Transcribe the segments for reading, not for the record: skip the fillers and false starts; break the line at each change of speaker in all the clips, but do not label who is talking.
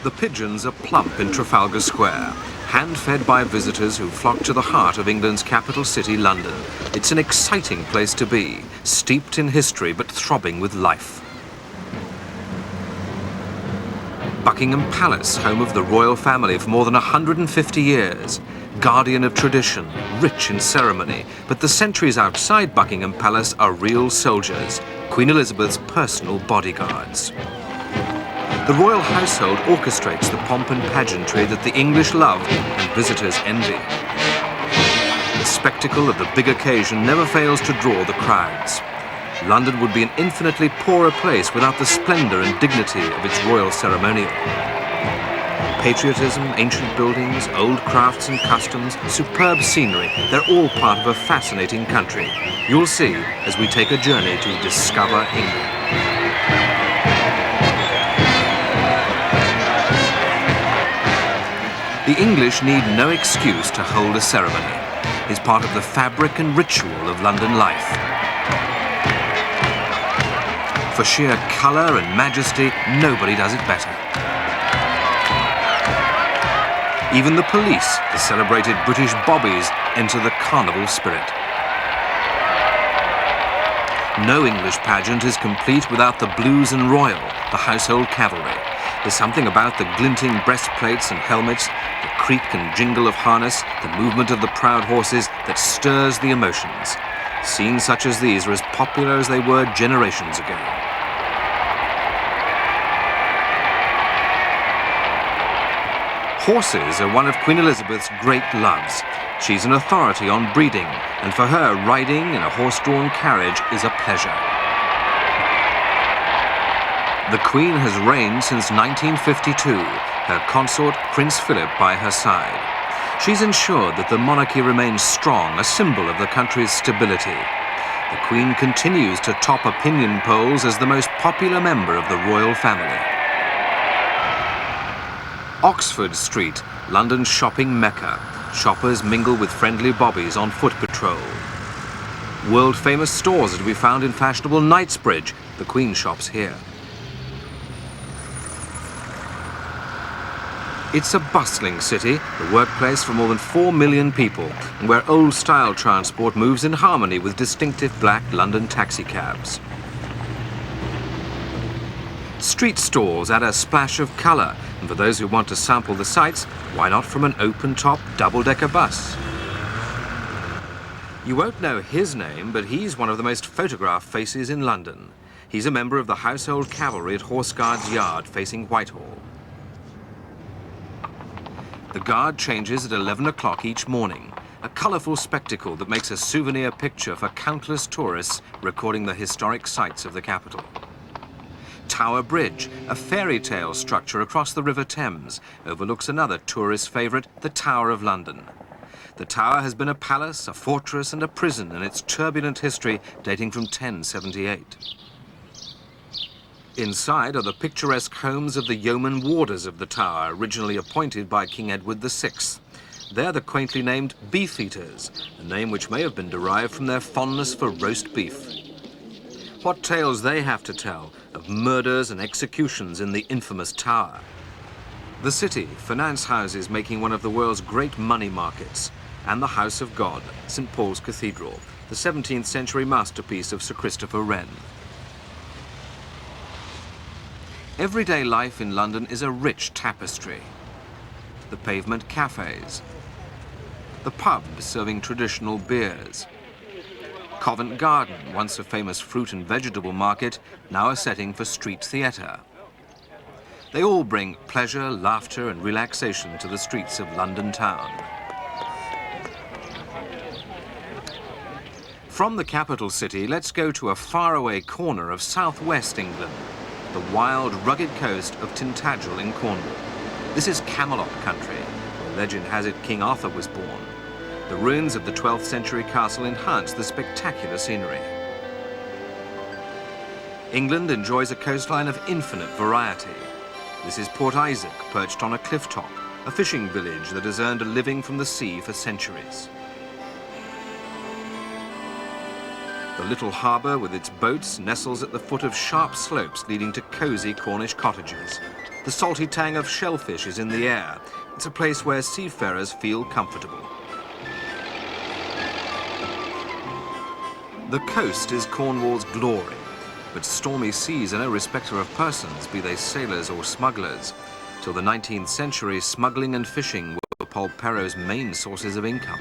The pigeons are plump in Trafalgar Square, hand-fed by visitors who flock to the heart of England's capital city, London. It's an exciting place to be, steeped in history but throbbing with life. Buckingham Palace, home of the royal family for more than 150 years. Guardian of tradition, rich in ceremony, but the sentries outside Buckingham Palace are real soldiers, Queen Elizabeth's personal bodyguards. The royal household orchestrates the pomp and pageantry that the English love and visitors envy. The spectacle of the big occasion never fails to draw the crowds. London would be an infinitely poorer place without the splendour and dignity of its royal ceremonial. Patriotism, ancient buildings, old crafts and customs, superb scenery, they're all part of a fascinating country. You'll see as we take a journey to discover England. The English need no excuse to hold a ceremony. It's part of the fabric and ritual of London life. For sheer colour and majesty, nobody does it better. Even the police, the celebrated British bobbies, enter the carnival spirit. No English pageant is complete without the Blues and Royal, the household cavalry. There's something about the glinting breastplates and helmets, the creak and jingle of harness, the movement of the proud horses that stirs the emotions. Scenes such as these are as popular as they were generations ago. Horses are one of Queen Elizabeth's great loves. She's an authority on breeding, and for her, riding in a horse-drawn carriage is a pleasure. The Queen has reigned since 1952, her consort Prince Philip by her side. She's ensured that the monarchy remains strong, a symbol of the country's stability. The Queen continues to top opinion polls as the most popular member of the royal family. Oxford Street, London's shopping mecca. Shoppers mingle with friendly bobbies on foot patrol. World-famous stores are to be found in fashionable Knightsbridge. The Queen shops here. It's a bustling city, the workplace for more than 4 million people, and where old-style transport moves in harmony with distinctive black London taxicabs. Street stalls add a splash of colour, and for those who want to sample the sights, why not from an open-top double-decker bus? You won't know his name, but he's one of the most photographed faces in London. He's a member of the Household Cavalry at Horse Guards Yard facing Whitehall. The guard changes at 11 o'clock each morning, a colourful spectacle that makes a souvenir picture for countless tourists recording the historic sights of the capital. Tower Bridge, a fairy tale structure across the River Thames, overlooks another tourist favourite, the Tower of London. The tower has been a palace, a fortress and a prison in its turbulent history dating from 1078. Inside are the picturesque homes of the yeoman warders of the tower, originally appointed by King Edward VI. They're the quaintly named Beefeaters, a name which may have been derived from their fondness for roast beef. What tales they have to tell of murders and executions in the infamous tower. The city, finance houses making one of the world's great money markets, and the House of God, St. Paul's Cathedral, the 17th century masterpiece of Sir Christopher Wren. Everyday life in London is a rich tapestry. The pavement cafes, the pubs serving traditional beers, Covent Garden, once a famous fruit and vegetable market, now a setting for street theatre. They all bring pleasure, laughter and relaxation to the streets of London town. From the capital city, let's go to a faraway corner of southwest England, the wild, rugged coast of Tintagel in Cornwall. This is Camelot country, where legend has it King Arthur was born. The ruins of the 12th century castle enhance the spectacular scenery. England enjoys a coastline of infinite variety. This is Port Isaac, perched on a cliff top, a fishing village that has earned a living from the sea for centuries. The little harbour with its boats nestles at the foot of sharp slopes leading to cosy Cornish cottages. The salty tang of shellfish is in the air. It's a place where seafarers feel comfortable. The coast is Cornwall's glory, but stormy seas are no respecter of persons, be they sailors or smugglers. Till the 19th century, smuggling and fishing were Polperro's main sources of income.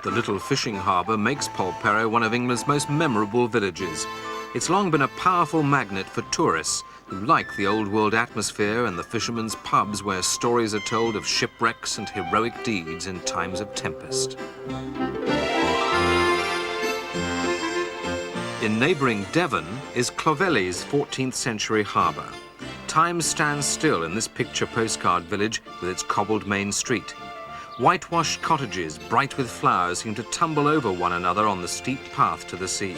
The little fishing harbour makes Polperro one of England's most memorable villages. It's long been a powerful magnet for tourists who like the old world atmosphere and the fishermen's pubs where stories are told of shipwrecks and heroic deeds in times of tempest. In neighbouring Devon is Clovelly's 14th century harbour. Time stands still in this picture postcard village with its cobbled main street. Whitewashed cottages, bright with flowers, seem to tumble over one another on the steep path to the sea.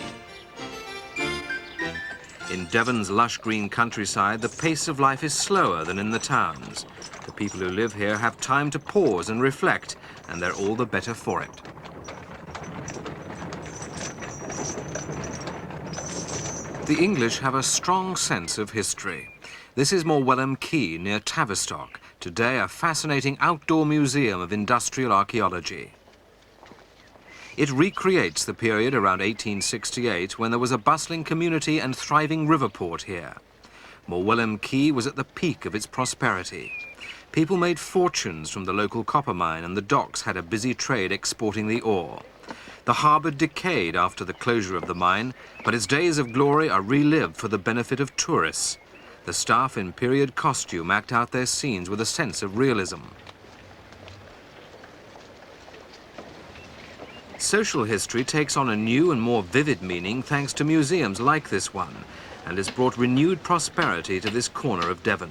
In Devon's lush green countryside, the pace of life is slower than in the towns. The people who live here have time to pause and reflect, and they're all the better for it. The English have a strong sense of history. This is Morwellham Quay near Tavistock, today a fascinating outdoor museum of industrial archaeology. It recreates the period around 1868 when there was a bustling community and thriving river port here. Morwellham Quay was at the peak of its prosperity. People made fortunes from the local copper mine and the docks had a busy trade exporting the ore. The harbour decayed after the closure of the mine, but its days of glory are relived for the benefit of tourists. The staff in period costume act out their scenes with a sense of realism. Social history takes on a new and more vivid meaning thanks to museums like this one, and has brought renewed prosperity to this corner of Devon.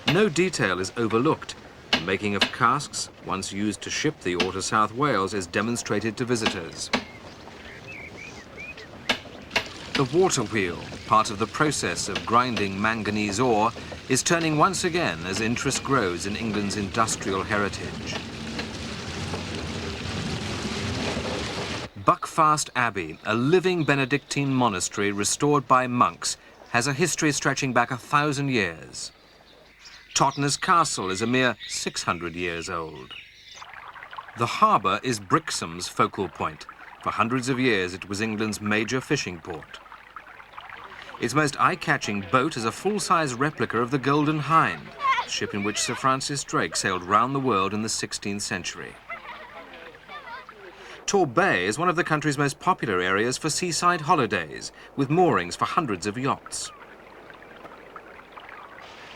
No detail is overlooked. The making of casks, once used to ship the ore to South Wales, is demonstrated to visitors. The water wheel, part of the process of grinding manganese ore, is turning once again as interest grows in England's industrial heritage. Buckfast Abbey, a living Benedictine monastery restored by monks, has a history stretching back 1,000 years. Totnes Castle is a mere 600 years old. The harbour is Brixham's focal point. For hundreds of years, it was England's major fishing port. Its most eye-catching boat is a full-size replica of the Golden Hind, a ship in which Sir Francis Drake sailed round the world in the 16th century. Torbay is one of the country's most popular areas for seaside holidays, with moorings for hundreds of yachts.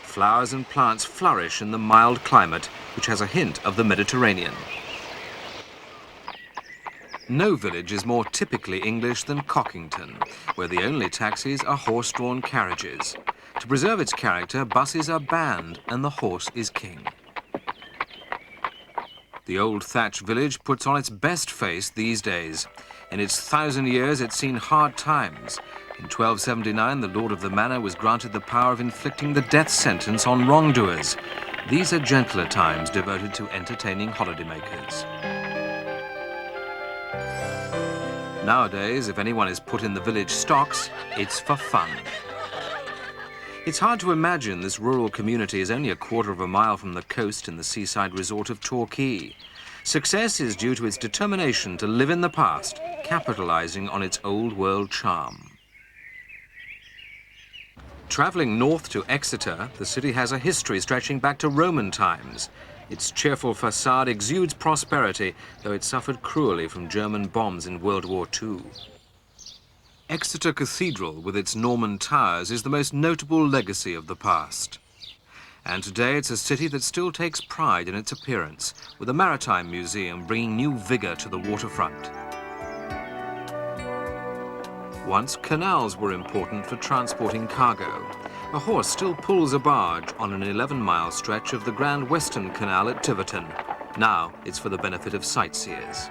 Flowers and plants flourish in the mild climate, which has a hint of the Mediterranean. No village is more typically English than Cockington, where the only taxis are horse-drawn carriages. To preserve its character, buses are banned and the horse is king. The old thatched village puts on its best face these days. In its 1,000 years, it's seen hard times. In 1279, the lord of the manor was granted the power of inflicting the death sentence on wrongdoers. These are gentler times devoted to entertaining holidaymakers. Nowadays, if anyone is put in the village stocks, it's for fun. It's hard to imagine this rural community is only a quarter of a mile from the coast in the seaside resort of Torquay. Success is due to its determination to live in the past, capitalizing on its old world charm. Travelling north to Exeter, the city has a history stretching back to Roman times. Its cheerful facade exudes prosperity, though it suffered cruelly from German bombs in World War II. Exeter Cathedral, with its Norman towers, is the most notable legacy of the past. And today it's a city that still takes pride in its appearance, with a maritime museum bringing new vigour to the waterfront. Once, canals were important for transporting cargo. A horse still pulls a barge on an 11-mile stretch of the Grand Western Canal at Tiverton. Now it's for the benefit of sightseers.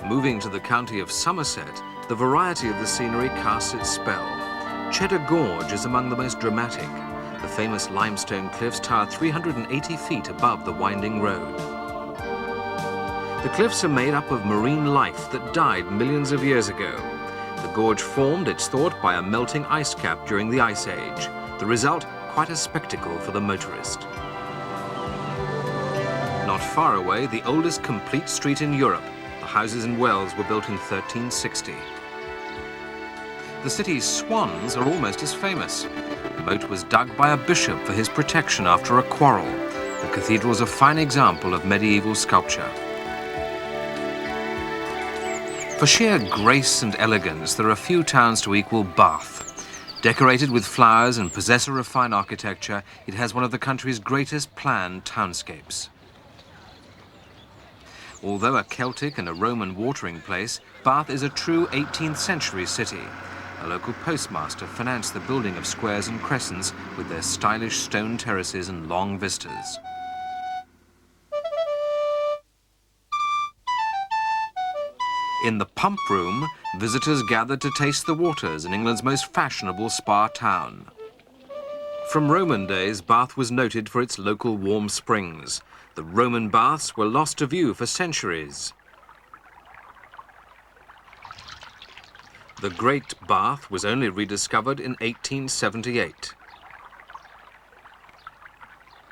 Moving to the county of Somerset, the variety of the scenery casts its spell. Cheddar Gorge is among the most dramatic. The famous limestone cliffs tower 380 feet above the winding road. The The cliffs are made up of marine life that died millions of years ago. The gorge formed, it's thought, by a melting ice cap during the Ice Age. The result, quite a spectacle for the motorist. Not far away, the oldest complete street in Europe. The houses in Wells were built in 1360. The city's swans are almost as famous. The moat was dug by a bishop for his protection after a quarrel. The cathedral is a fine example of medieval sculpture. For sheer grace and elegance, there are few towns to equal Bath. Decorated with flowers and possessor of fine architecture, it has one of the country's greatest planned townscapes. Although a Celtic and a Roman watering place, Bath is a true 18th century city. A local postmaster financed the building of squares and crescents with their stylish stone terraces and long vistas. In the Pump Room, visitors gathered to taste the waters in England's most fashionable spa town. From Roman days, Bath was noted for its local warm springs. The Roman baths were lost to view for centuries. The Great Bath was only rediscovered in 1878.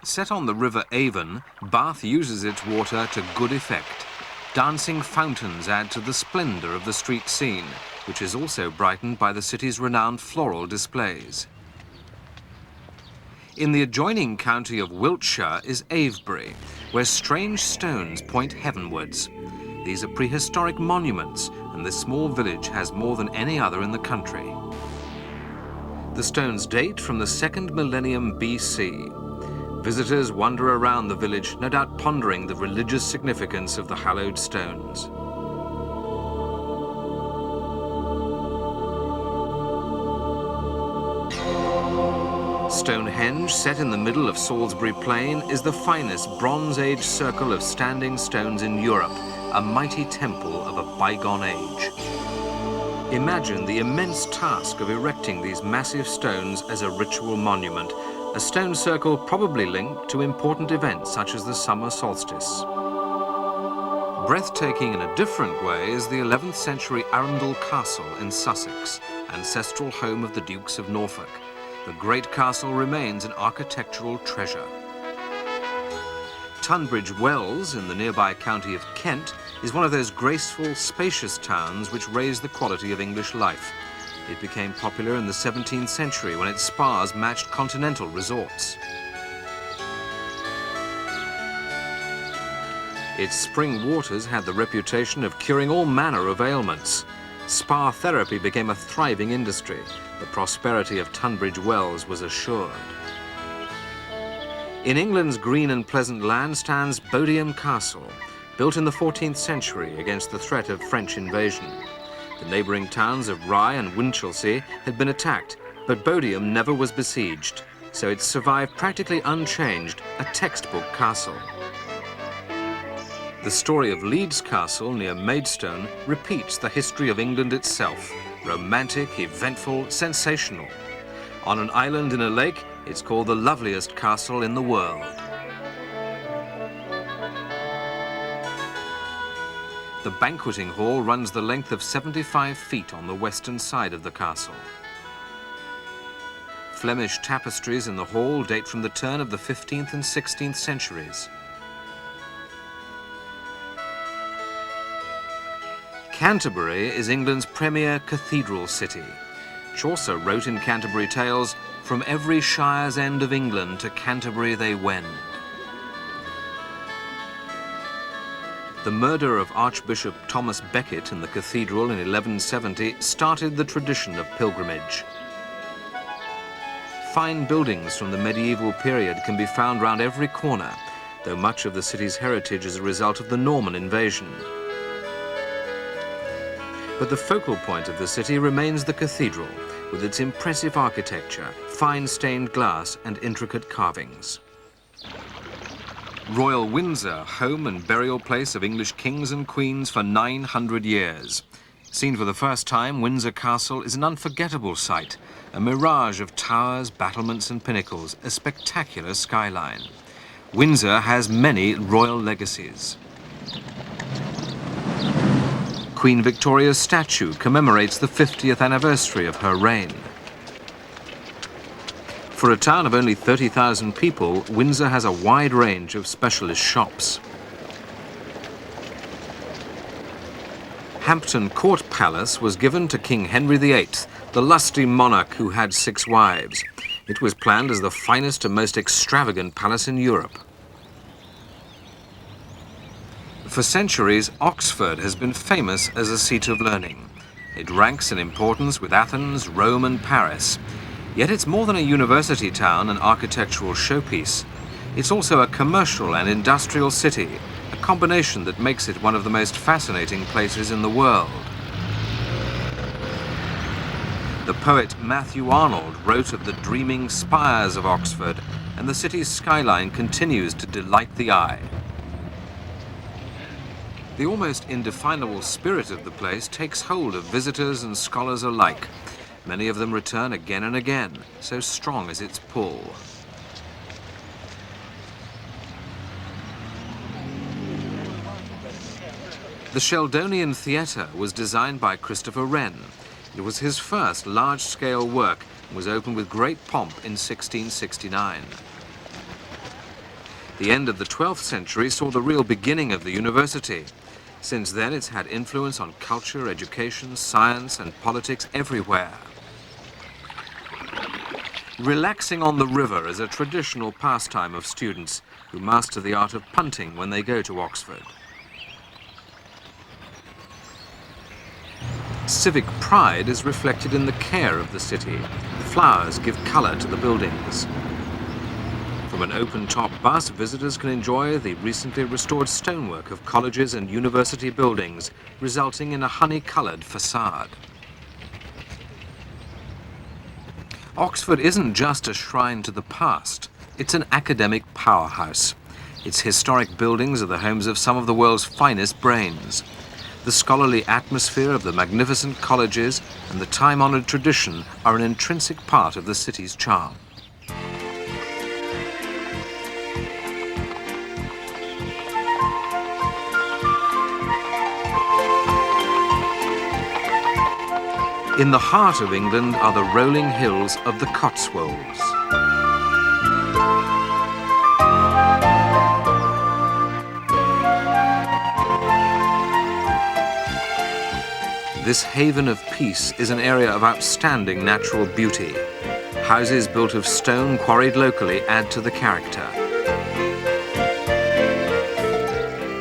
Set on the River Avon, Bath uses its water to good effect. Dancing fountains add to the splendour of the street scene, which is also brightened by the city's renowned floral displays. In the adjoining county of Wiltshire is Avebury, where strange stones point heavenwards. These are prehistoric monuments, and this small village has more than any other in the country. The stones date from the 2nd millennium BC. Visitors wander around the village, no doubt pondering the religious significance of the hallowed stones. Stonehenge, set in the middle of Salisbury Plain, is the finest Bronze Age circle of standing stones in Europe, a mighty temple of a bygone age. Imagine the immense task of erecting these massive stones as a ritual monument, a stone circle probably linked to important events such as the summer solstice. Breathtaking in a different way is the 11th century Arundel Castle in Sussex, ancestral home of the Dukes of Norfolk. The great castle remains an architectural treasure. Tunbridge Wells, in the nearby county of Kent, is one of those graceful, spacious towns which raised the quality of English life. It became popular in the 17th century when its spas matched continental resorts. Its spring waters had the reputation of curing all manner of ailments. Spa therapy became a thriving industry. The prosperity of Tunbridge Wells was assured. In England's green and pleasant land stands Bodiam Castle, built in the 14th century against the threat of French invasion. The neighbouring towns of Rye and Winchelsea had been attacked, but Bodiam never was besieged, so it survived practically unchanged, a textbook castle. The story of Leeds Castle near Maidstone repeats the history of England itself, romantic, eventful, sensational. On an island in a lake, it's called the loveliest castle in the world. The banqueting hall runs the length of 75 feet on the western side of the castle. Flemish tapestries in the hall date from the turn of the 15th and 16th centuries. Canterbury is England's premier cathedral city. Chaucer wrote in Canterbury Tales, "From every shire's end of England to Canterbury they wend." The murder of Archbishop Thomas Becket in the cathedral in 1170 started the tradition of pilgrimage. Fine buildings from the medieval period can be found round every corner, though much of the city's heritage is a result of the Norman invasion. But the focal point of the city remains the cathedral, with its impressive architecture, fine stained glass and intricate carvings. Royal Windsor, home and burial place of English kings and queens for 900 years. Seen for the first time, Windsor Castle is an unforgettable sight, a mirage of towers, battlements and pinnacles, a spectacular skyline. Windsor has many royal legacies. Queen Victoria's statue commemorates the 50th anniversary of her reign. For a town of only 30,000 people, Windsor has a wide range of specialist shops. Hampton Court Palace was given to King Henry VIII, the lusty monarch who had 6 wives. It was planned as the finest and most extravagant palace in Europe. For centuries, Oxford has been famous as a seat of learning. It ranks in importance with Athens, Rome and Paris. Yet it's more than a university town and architectural showpiece. It's also a commercial and industrial city, a combination that makes it one of the most fascinating places in the world. The poet Matthew Arnold wrote of the dreaming spires of Oxford, and the city's skyline continues to delight the eye. The almost indefinable spirit of the place takes hold of visitors and scholars alike. Many of them return again and again, so strong is its pull. The Sheldonian Theatre was designed by Christopher Wren. It was his first large-scale work and was opened with great pomp in 1669. The end of the 12th century saw the real beginning of the university. Since then, it's had influence on culture, education, science, and politics everywhere. Relaxing on the river is a traditional pastime of students who master the art of punting when they go to Oxford. Civic pride is reflected in the care of the city. The flowers give colour to the buildings. From an open-top bus, visitors can enjoy the recently restored stonework of colleges and university buildings, resulting in a honey-coloured facade. Oxford isn't just a shrine to the past, it's an academic powerhouse. Its historic buildings are the homes of some of the world's finest brains. The scholarly atmosphere of the magnificent colleges and the time-honoured tradition are an intrinsic part of the city's charm. In the heart of England are the rolling hills of the Cotswolds. This haven of peace is an area of outstanding natural beauty. Houses built of stone quarried locally add to the character.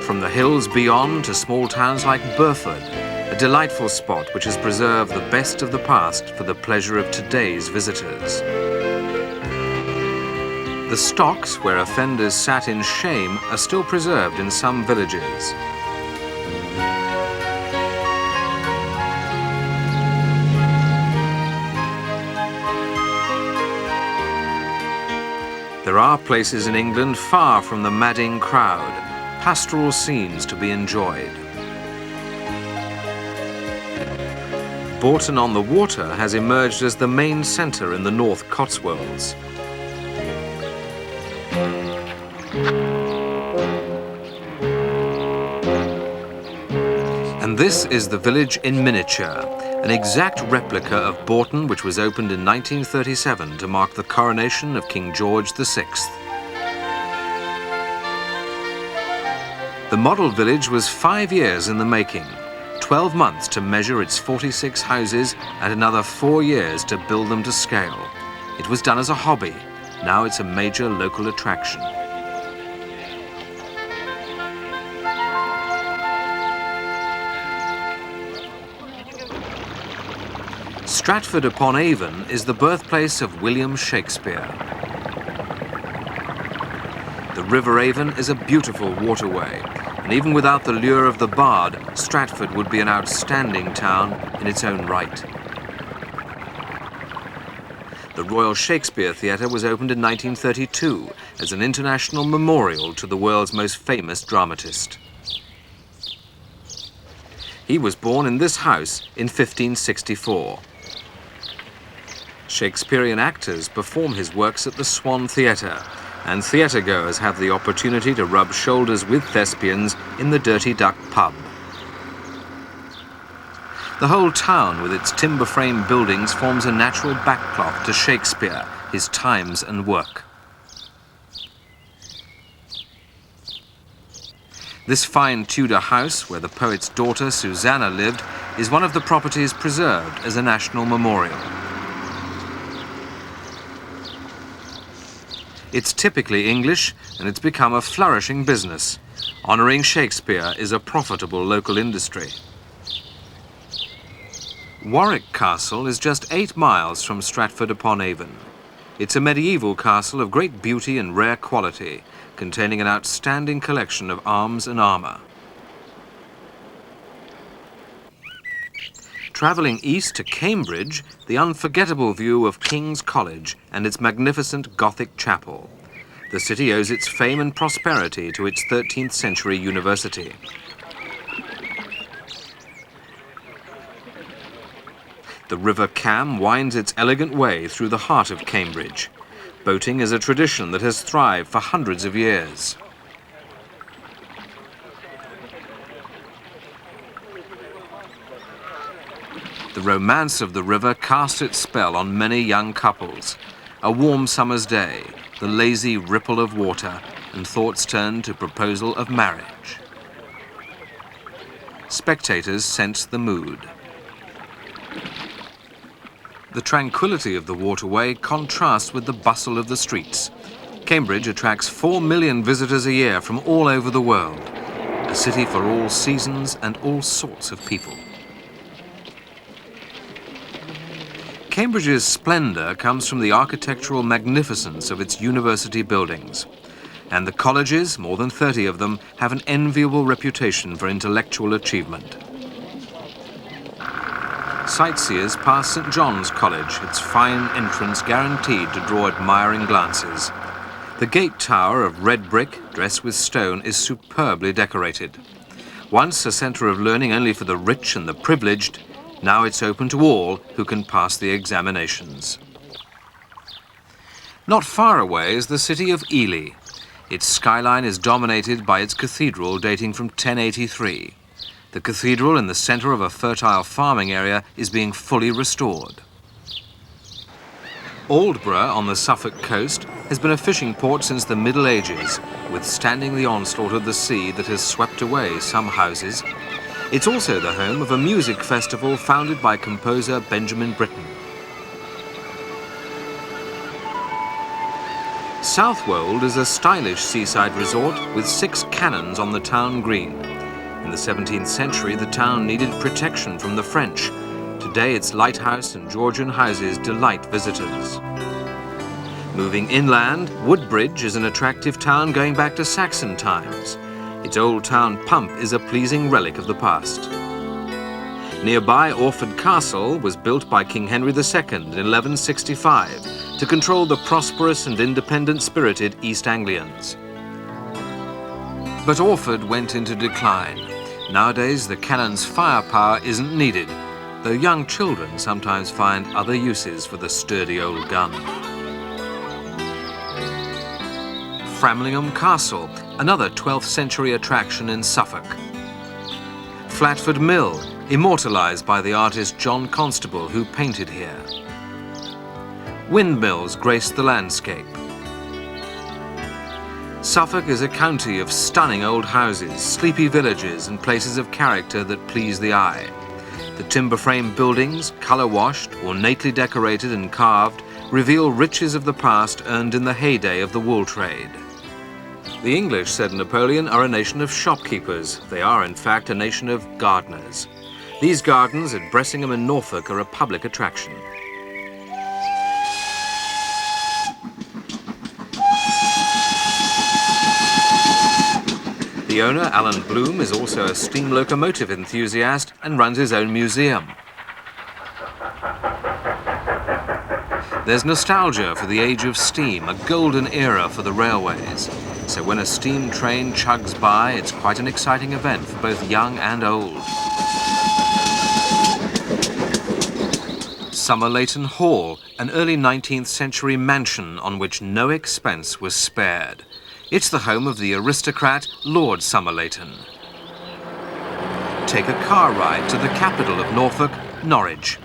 From the hills beyond to small towns like Burford, a delightful spot which has preserved the best of the past for the pleasure of today's visitors. The stocks where offenders sat in shame are still preserved in some villages. There are places in England far from the madding crowd, pastoral scenes to be enjoyed. Bourton-on-the-Water has emerged as the main centre in the North Cotswolds. And this is the village in miniature, an exact replica of Bourton, which was opened in 1937 to mark the coronation of King George VI. The model village was 5 years in the making. 12 months to measure its 46 houses and another 4 years to build them to scale. It was done as a hobby. Now it's a major local attraction. Stratford-Upon-Avon is the birthplace of William Shakespeare. The River Avon is a beautiful waterway, and even without the lure of the bard, Stratford would be an outstanding town in its own right. The Royal Shakespeare Theatre was opened in 1932 as an international memorial to the world's most famous dramatist. He was born in this house in 1564. Shakespearean actors perform his works at the Swan Theatre, and theatregoers have the opportunity to rub shoulders with thespians in the Dirty Duck pub. The whole town with its timber-frame buildings forms a natural backcloth to Shakespeare, his times and work. This fine Tudor house, where the poet's daughter Susanna lived, is one of the properties preserved as a national memorial. It's typically English, and it's become a flourishing business. Honouring Shakespeare is a profitable local industry. Warwick Castle is just 8 miles from Stratford-Upon-Avon. It's a medieval castle of great beauty and rare quality, containing an outstanding collection of arms and armour. Travelling east to Cambridge, the unforgettable view of King's College and its magnificent Gothic chapel. The city owes its fame and prosperity to its 13th century university. The River Cam winds its elegant way through the heart of Cambridge. Boating is a tradition that has thrived for hundreds of years. The romance of the river cast its spell on many young couples. A warm summer's day, the lazy ripple of water, and thoughts turned to proposal of marriage. Spectators sense the mood. The tranquility of the waterway contrasts with the bustle of the streets. Cambridge attracts 4 million visitors a year from all over the world, a city for all seasons and all sorts of people. Cambridge's splendour comes from the architectural magnificence of its university buildings. And the colleges, more than 30 of them, have an enviable reputation for intellectual achievement. Sightseers pass St John's College, its fine entrance guaranteed to draw admiring glances. The gate tower of red brick, dressed with stone, is superbly decorated. Once a centre of learning only for the rich and the privileged, now it's open to all who can pass the examinations. Not far away is the city of Ely. Its skyline is dominated by its cathedral dating from 1083. The cathedral in the centre of a fertile farming area is being fully restored. Aldeburgh on the Suffolk coast has been a fishing port since the Middle Ages, withstanding the onslaught of the sea that has swept away some houses. It's also the home of a music festival founded by composer Benjamin Britten. Southwold is a stylish seaside resort with 6 cannons on the town green. In the 17th century, the town needed protection from the French. Today, its lighthouse and Georgian houses delight visitors. Moving inland, Woodbridge is an attractive town going back to Saxon times. Its old town pump is a pleasing relic of the past. Nearby, Orford Castle was built by King Henry II in 1165 to control the prosperous and independent-spirited East Anglians. But Orford went into decline. Nowadays, the cannon's firepower isn't needed, though young children sometimes find other uses for the sturdy old gun. Framlingham Castle, another 12th century attraction in Suffolk. Flatford Mill, immortalised by the artist John Constable, who painted here. Windmills grace the landscape. Suffolk is a county of stunning old houses, sleepy villages and places of character that please the eye. The timber-frame buildings, colour-washed, ornately decorated and carved, reveal riches of the past earned in the heyday of the wool trade. The English, said Napoleon, are a nation of shopkeepers. They are, in fact, a nation of gardeners. These gardens at Bressingham in Norfolk are a public attraction. The owner, Alan Bloom, is also a steam locomotive enthusiast and runs his own museum. There's nostalgia for the age of steam, a golden era for the railways. So when a steam train chugs by, it's quite an exciting event for both young and old. Somerleyton Hall, an early 19th century mansion on which no expense was spared. It's the home of the aristocrat Lord Somerleyton. take a car ride to the capital of Norfolk, Norwich.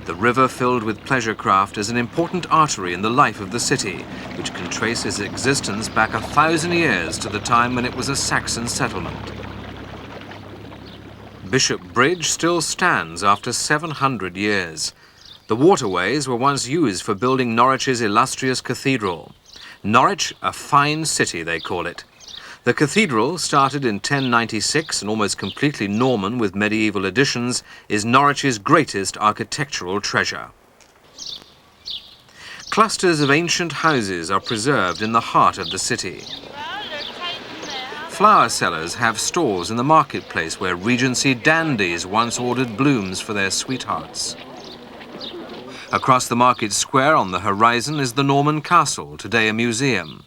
The river filled with pleasure craft is an important artery in the life of the city, which can trace its existence back 1,000 years to the time when it was a Saxon settlement. Bishop Bridge still stands after 700 years. The waterways were once used for building Norwich's illustrious cathedral. Norwich, a fine city, they call it. The cathedral, started in 1096 and almost completely Norman with medieval additions, is Norwich's greatest architectural treasure. Clusters of ancient houses are preserved in the heart of the city. Flower sellers have stalls in the marketplace where Regency dandies once ordered blooms for their sweethearts. Across the market square on the horizon is the Norman Castle, today a museum.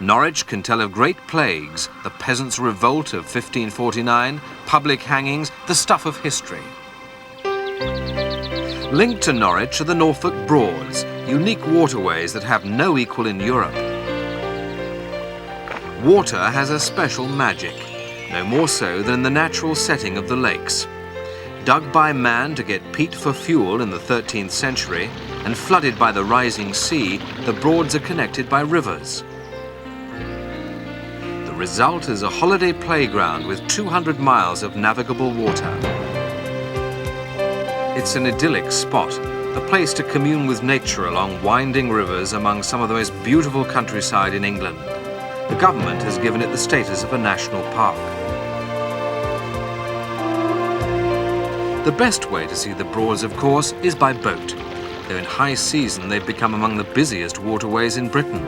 Norwich can tell of great plagues, the peasants' revolt of 1549, public hangings, the stuff of history. Linked to Norwich are the Norfolk Broads, unique waterways that have no equal in Europe. Water has a special magic, no more so than in the natural setting of the lakes. Dug by man to get peat for fuel in the 13th century and flooded by the rising sea, the Broads are connected by rivers. The result is a holiday playground with 200 miles of navigable water. It's an idyllic spot, a place to commune with nature along winding rivers among some of the most beautiful countryside in England. The government has given it the status of a national park. The best way to see the Broads, of course, is by boat. Though in high season they've become among the busiest waterways in Britain.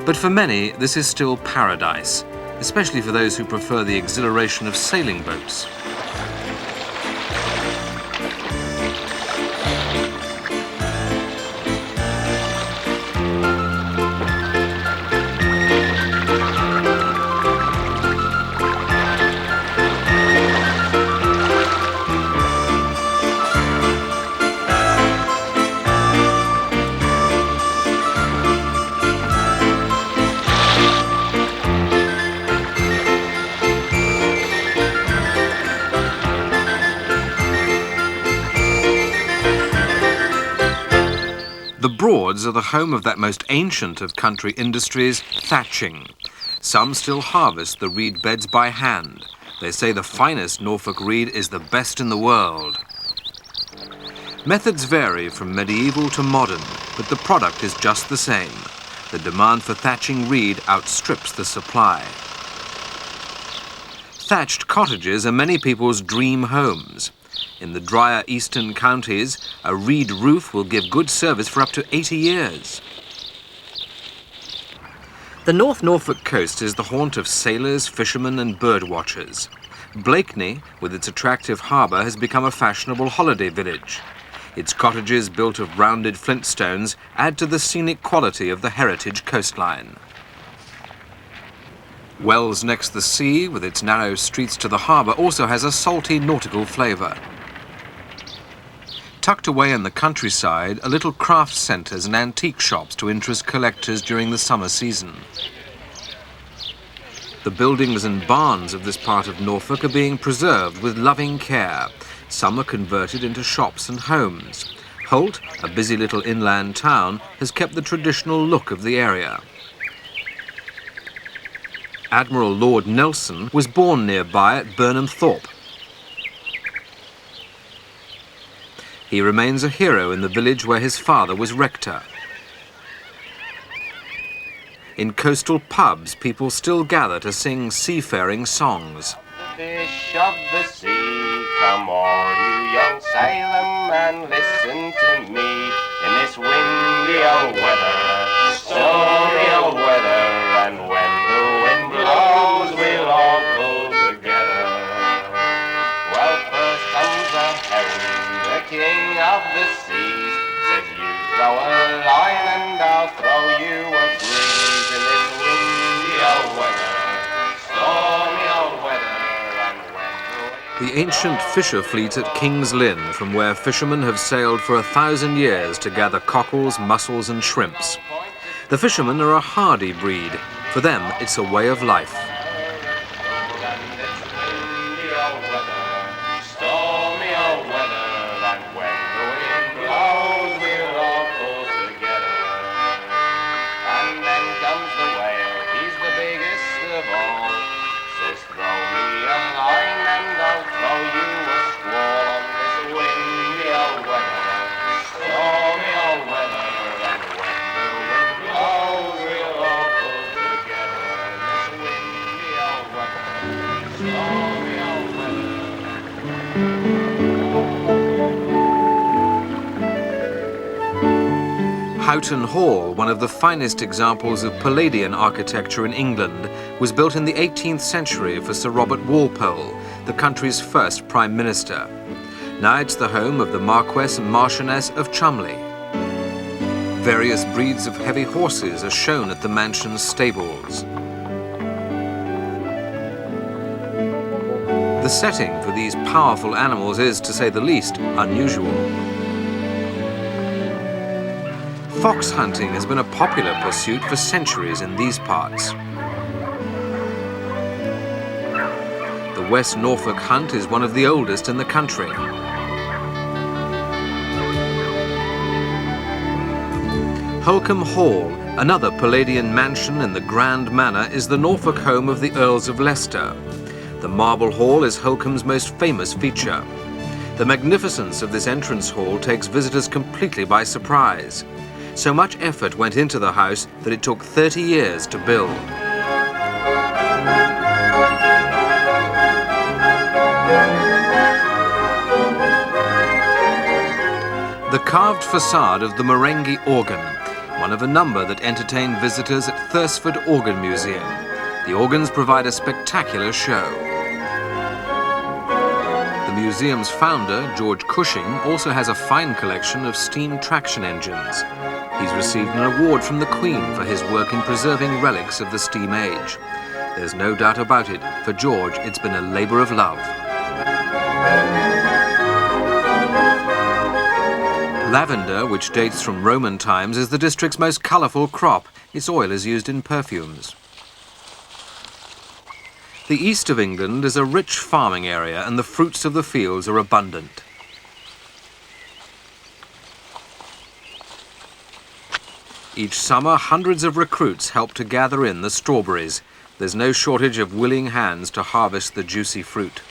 But for many, this is still paradise, especially for those who prefer the exhilaration of sailing boats. The Broads are the home of that most ancient of country industries, thatching. Some still harvest the reed beds by hand. They say the finest Norfolk reed is the best in the world. Methods vary from medieval to modern, but the product is just the same. The demand for thatching reed outstrips the supply. Thatched cottages are many people's dream homes. In the drier eastern counties, a reed roof will give good service for up to 80 years. The North Norfolk coast is the haunt of sailors, fishermen and bird watchers. Blakeney, with its attractive harbour, has become a fashionable holiday village. Its cottages, built of rounded flintstones, add to the scenic quality of the heritage coastline. Wells next the sea, with its narrow streets to the harbour, also has a salty nautical flavour. Tucked away in the countryside are little craft centres and antique shops to interest collectors during the summer season. The buildings and barns of this part of Norfolk are being preserved with loving care. Some are converted into shops and homes. Holt, a busy little inland town, has kept the traditional look of the area. Admiral Lord Nelson was born nearby at Burnham Thorpe. He remains a hero in the village where his father was rector. In coastal pubs, people still gather to sing seafaring songs.
Fish of the sea, come all you young sailormen and listen to me. In this windy old weather, stormy old weather, and when the wind blows, we'll all pull together. Well, first comes a heron, the king of the seas, says you throw a line and I'll throw you a breeze. In this windy old weather, stormy old weather, and when
The ancient fisher fleet at King's Lynn, from where fishermen have sailed for 1,000 years to gather cockles, mussels and shrimps. The fishermen are a hardy breed. For them, it's a way of life. Houghton Hall, one of the finest examples of Palladian architecture in England, was built in the 18th century for Sir Robert Walpole, the country's first Prime Minister. Now it's the home of the Marquess and Marchioness of Cholmondeley. Various breeds of heavy horses are shown at the mansion's stables. The setting for these powerful animals is, to say the least, unusual. Fox hunting has been a popular pursuit for centuries in these parts. The West Norfolk hunt is one of the oldest in the country. Holcombe Hall, another Palladian mansion in the grand manor, is the Norfolk home of the Earls of Leicester. The Marble Hall is Holcombe's most famous feature. The magnificence of this entrance hall takes visitors completely by surprise. So much effort went into the house that it took 30 years to build. The carved facade of the Merengue organ, one of a number that entertain visitors at Thursford Organ Museum. The organs provide a spectacular show. The museum's founder, George Cushing, also has a fine collection of steam traction engines. He's received an award from the Queen for his work in preserving relics of the steam age. There's no doubt about it, for George it's been a labour of love. Lavender, which dates from Roman times, is the district's most colourful crop. Its oil is used in perfumes. The east of England is a rich farming area and the fruits of the fields are abundant. Each summer, hundreds of recruits help to gather in the strawberries. There's no shortage of willing hands to harvest the juicy fruit.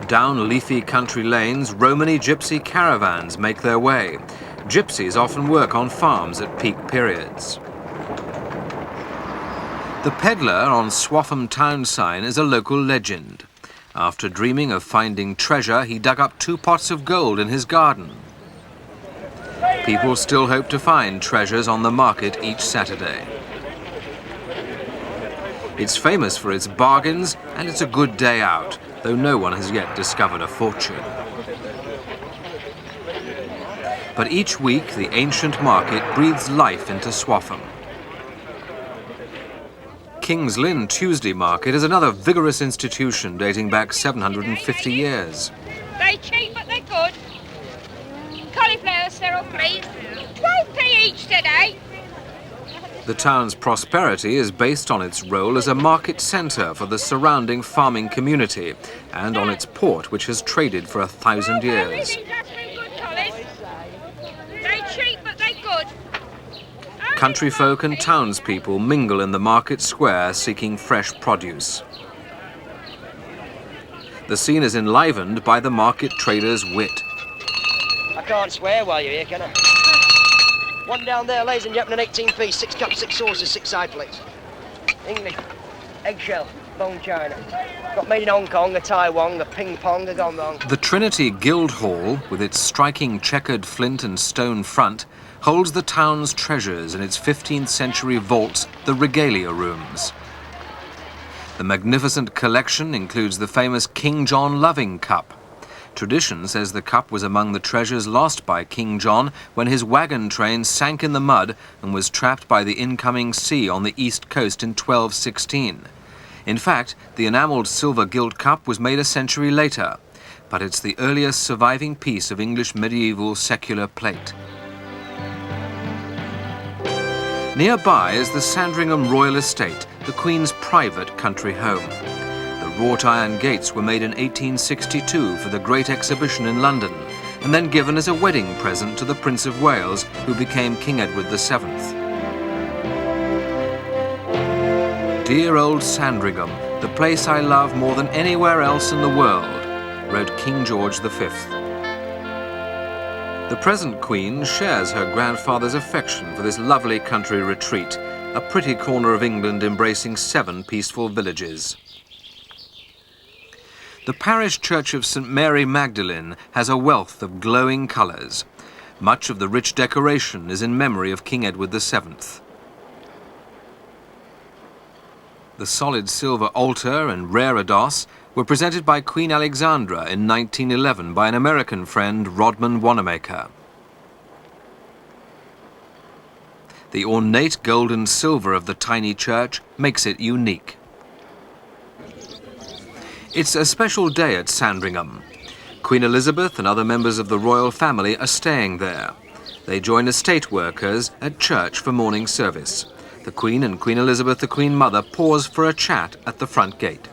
Down leafy country lanes, Romany gypsy caravans make their way. Gypsies often work on farms at peak periods. The peddler on Swaffham town sign is a local legend. After dreaming of finding treasure, he dug up 2 pots of gold in his garden. People still hope to find treasures on the market each Saturday. It's famous for its bargains and it's a good day out, though no one has yet discovered a fortune. But each week, the ancient market breathes life into Swaffham. King's Lynn Tuesday Market is another vigorous institution dating back 750 years.
They're cheap, but they're good. Cauliflower syrup, please. 12p each today.
The town's prosperity is based on its role as a market centre for the surrounding farming community and on its port, which has traded for 1,000 years.
They're cheap, but they're good.
Country folk and townspeople mingle in the market square seeking fresh produce. The scene is enlivened by the market trader's wit.
I can't swear while you're here, can I? One down there, ladies and gentlemen, 18p, 6 cups, 6 saucers, 6 side plates. English, eggshell, bone china. Got made in Hong Kong, a Taiwan, a ping pong, a gone wrong.
The Trinity Guildhall, with its striking checkered flint and stone front, holds the town's treasures in its 15th century vaults, the Regalia Rooms. The magnificent collection includes the famous King John Loving Cup. Tradition says the cup was among the treasures lost by King John when his wagon train sank in the mud and was trapped by the incoming sea on the east coast in 1216. In fact, the enamelled silver gilt cup was made a century later, but it's the earliest surviving piece of English medieval secular plate. Nearby is the Sandringham Royal Estate, the Queen's private country home. The wrought iron gates were made in 1862 for the Great Exhibition in London, and then given as a wedding present to the Prince of Wales, who became King Edward VII. Dear old Sandringham, the place I love more than anywhere else in the world, wrote King George V. The present Queen shares her grandfather's affection for this lovely country retreat, a pretty corner of England embracing 7 peaceful villages. The parish church of St Mary Magdalene has a wealth of glowing colours. Much of the rich decoration is in memory of King Edward VII. The solid silver altar and reredos were presented by Queen Alexandra in 1911 by an American friend, Rodman Wanamaker. The ornate gold and silver of the tiny church makes it unique. It's a special day at Sandringham. Queen Elizabeth and other members of the royal family are staying there. They join estate workers at church for morning service. The Queen and Queen Elizabeth, the Queen Mother, pause for a chat at the front gate.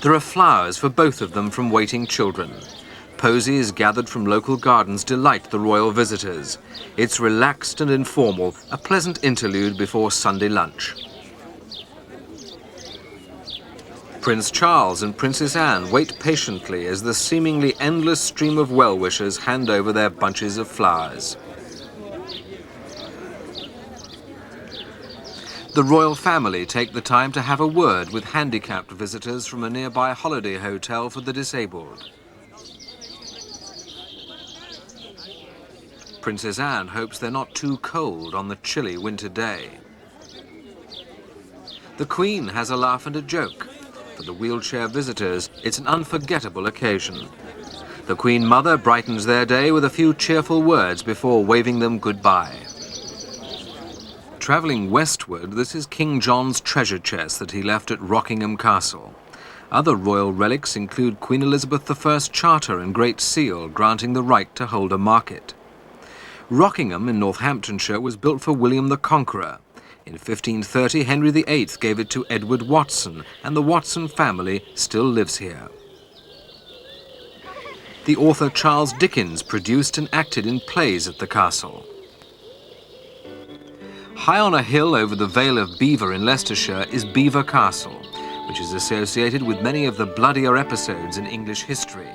There are flowers for both of them from waiting children. Posies gathered from local gardens delight the royal visitors. It's relaxed and informal, a pleasant interlude before Sunday lunch. Prince Charles and Princess Anne wait patiently as the seemingly endless stream of well-wishers hand over their bunches of flowers. The royal family take the time to have a word with handicapped visitors from a nearby holiday hotel for the disabled. Princess Anne hopes they're not too cold on the chilly winter day. The Queen has a laugh and a joke. For the wheelchair visitors, it's an unforgettable occasion. The Queen Mother brightens their day with a few cheerful words before waving them goodbye. Travelling westward, this is King John's treasure chest that he left at Rockingham Castle. Other royal relics include Queen Elizabeth I's charter and Great Seal, granting the right to hold a market. Rockingham in Northamptonshire was built for William the Conqueror. In 1530, Henry VIII gave it to Edward Watson, and the Watson family still lives here. The author Charles Dickens produced and acted in plays at the castle. High on a hill over the Vale of Belvoir in Leicestershire is Belvoir Castle, which is associated with many of the bloodier episodes in English history.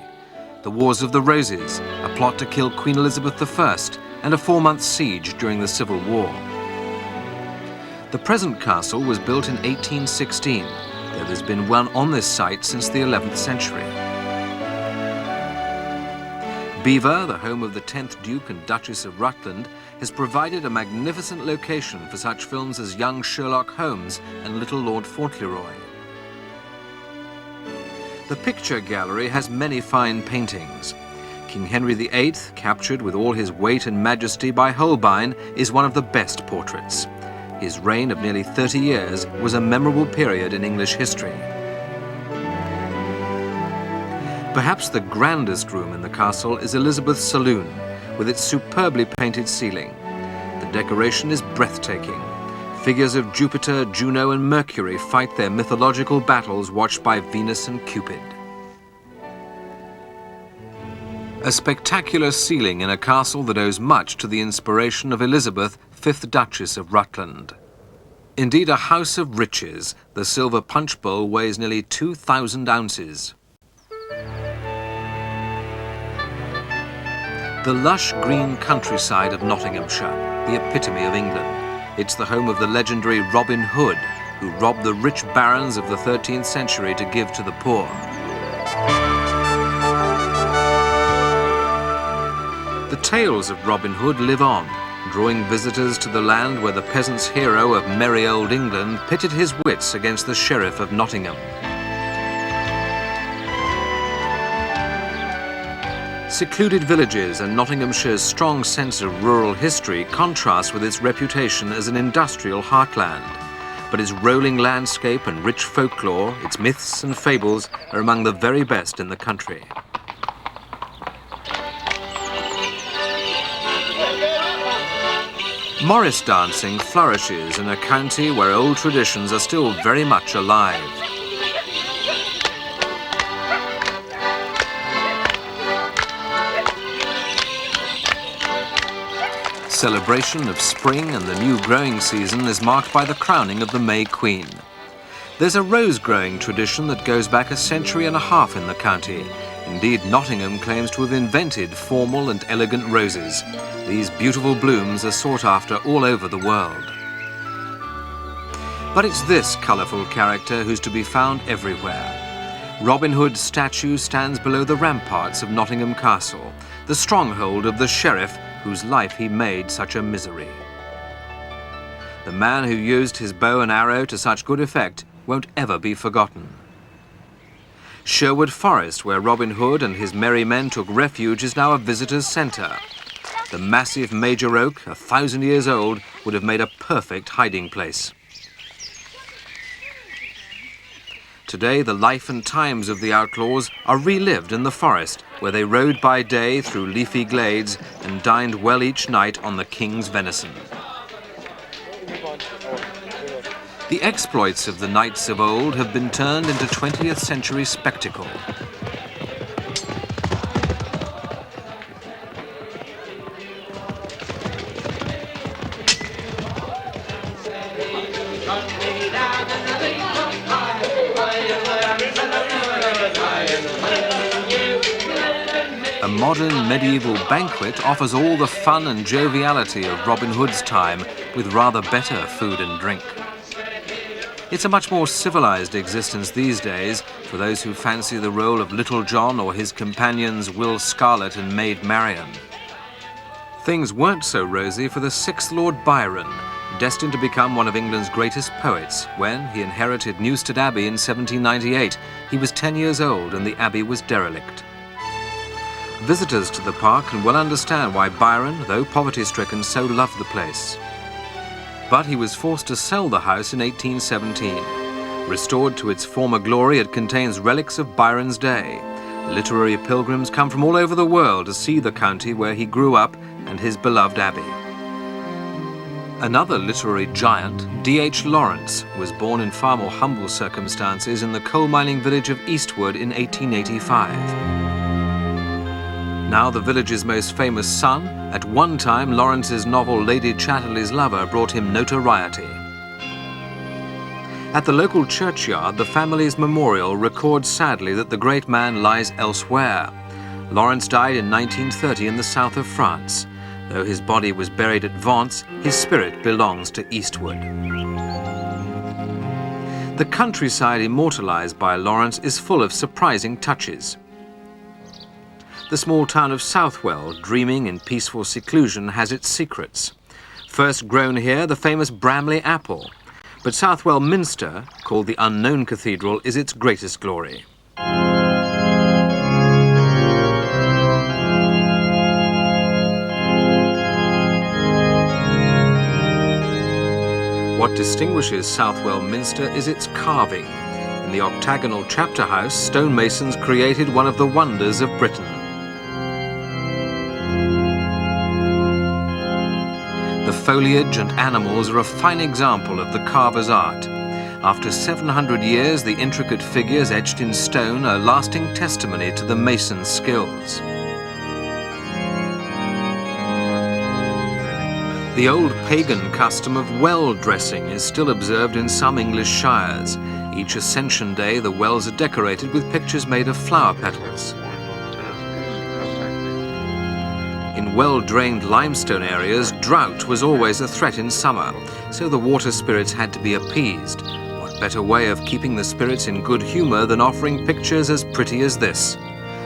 The Wars of the Roses, a plot to kill Queen Elizabeth I, and a 4-month siege during the Civil War. The present castle was built in 1816, though there's been one on this site since the 11th century. Belvoir, the home of the 10th Duke and Duchess of Rutland, has provided a magnificent location for such films as Young Sherlock Holmes and Little Lord Fauntleroy. The picture gallery has many fine paintings. King Henry VIII, captured with all his weight and majesty by Holbein, is one of the best portraits. His reign of nearly 30 years was a memorable period in English history. Perhaps the grandest room in the castle is Elizabeth's saloon, with its superbly painted ceiling. The decoration is breathtaking. Figures of Jupiter, Juno, and Mercury fight their mythological battles watched by Venus and Cupid. A spectacular ceiling in a castle that owes much to the inspiration of Elizabeth, 5th Duchess of Rutland. Indeed, a house of riches, the silver punch bowl weighs nearly 2,000 ounces. The lush green countryside of Nottinghamshire, the epitome of England. It's the home of the legendary Robin Hood, who robbed the rich barons of the 13th century to give to the poor. The tales of Robin Hood live on, drawing visitors to the land where the peasant's hero of merry old England pitted his wits against the sheriff of Nottingham. Secluded villages and Nottinghamshire's strong sense of rural history contrast with its reputation as an industrial heartland. But its rolling landscape and rich folklore, its myths and fables, are among the very best in the country. Morris dancing flourishes in a county where old traditions are still very much alive. Celebration of spring and the new growing season is marked by the crowning of the May Queen. There's a rose-growing tradition that goes back a century and a half in the county. Indeed, Nottingham claims to have invented formal and elegant roses. These beautiful blooms are sought after all over the world. But it's this colourful character who's to be found everywhere. Robin Hood's statue stands below the ramparts of Nottingham Castle, the stronghold of the sheriff whose life he made such a misery. The man who used his bow and arrow to such good effect won't ever be forgotten. Sherwood Forest, where Robin Hood and his merry men took refuge, is now a visitor's centre. The massive major oak, 1,000 years old, would have made a perfect hiding place. Today, the life and times of the outlaws are relived in the forest, where they rode by day through leafy glades and dined well each night on the king's venison. The exploits of the knights of old have been turned into 20th century spectacle. A modern medieval banquet offers all the fun and joviality of Robin Hood's time with rather better food and drink. It's a much more civilized existence these days for those who fancy the role of Little John or his companions Will Scarlet and Maid Marian. Things weren't so rosy for the 6th Lord Byron, destined to become one of England's greatest poets. When he inherited Newstead Abbey in 1798, he was 10 years old and the abbey was derelict. Visitors to the park can well understand why Byron, though poverty-stricken, so loved the place. But he was forced to sell the house in 1817. Restored to its former glory, it contains relics of Byron's day. Literary pilgrims come from all over the world to see the county where he grew up and his beloved abbey. Another literary giant, D.H. Lawrence, was born in far more humble circumstances in the coal mining village of Eastwood in 1885. Now the village's most famous son, at one time Lawrence's novel Lady Chatterley's Lover brought him notoriety. At the local churchyard, the family's memorial records sadly that the great man lies elsewhere. Lawrence died in 1930 in the south of France. Though his body was buried at Vence, his spirit belongs to Eastwood. The countryside immortalized by Lawrence is full of surprising touches. The small town of Southwell, dreaming in peaceful seclusion, has its secrets. First grown here, the famous Bramley apple. But Southwell Minster, called the Unknown Cathedral, is its greatest glory. What distinguishes Southwell Minster is its carving. In the octagonal chapter house, stonemasons created one of the wonders of Britain. The foliage and animals are a fine example of the carver's art. After 700 years, the intricate figures etched in stone are lasting testimony to the mason's skills. The old pagan custom of well dressing is still observed in some English shires. Each Ascension Day, the wells are decorated with pictures made of flower petals. In well-drained limestone areas, drought was always a threat in summer, so the water spirits had to be appeased. What better way of keeping the spirits in good humour than offering pictures as pretty as this?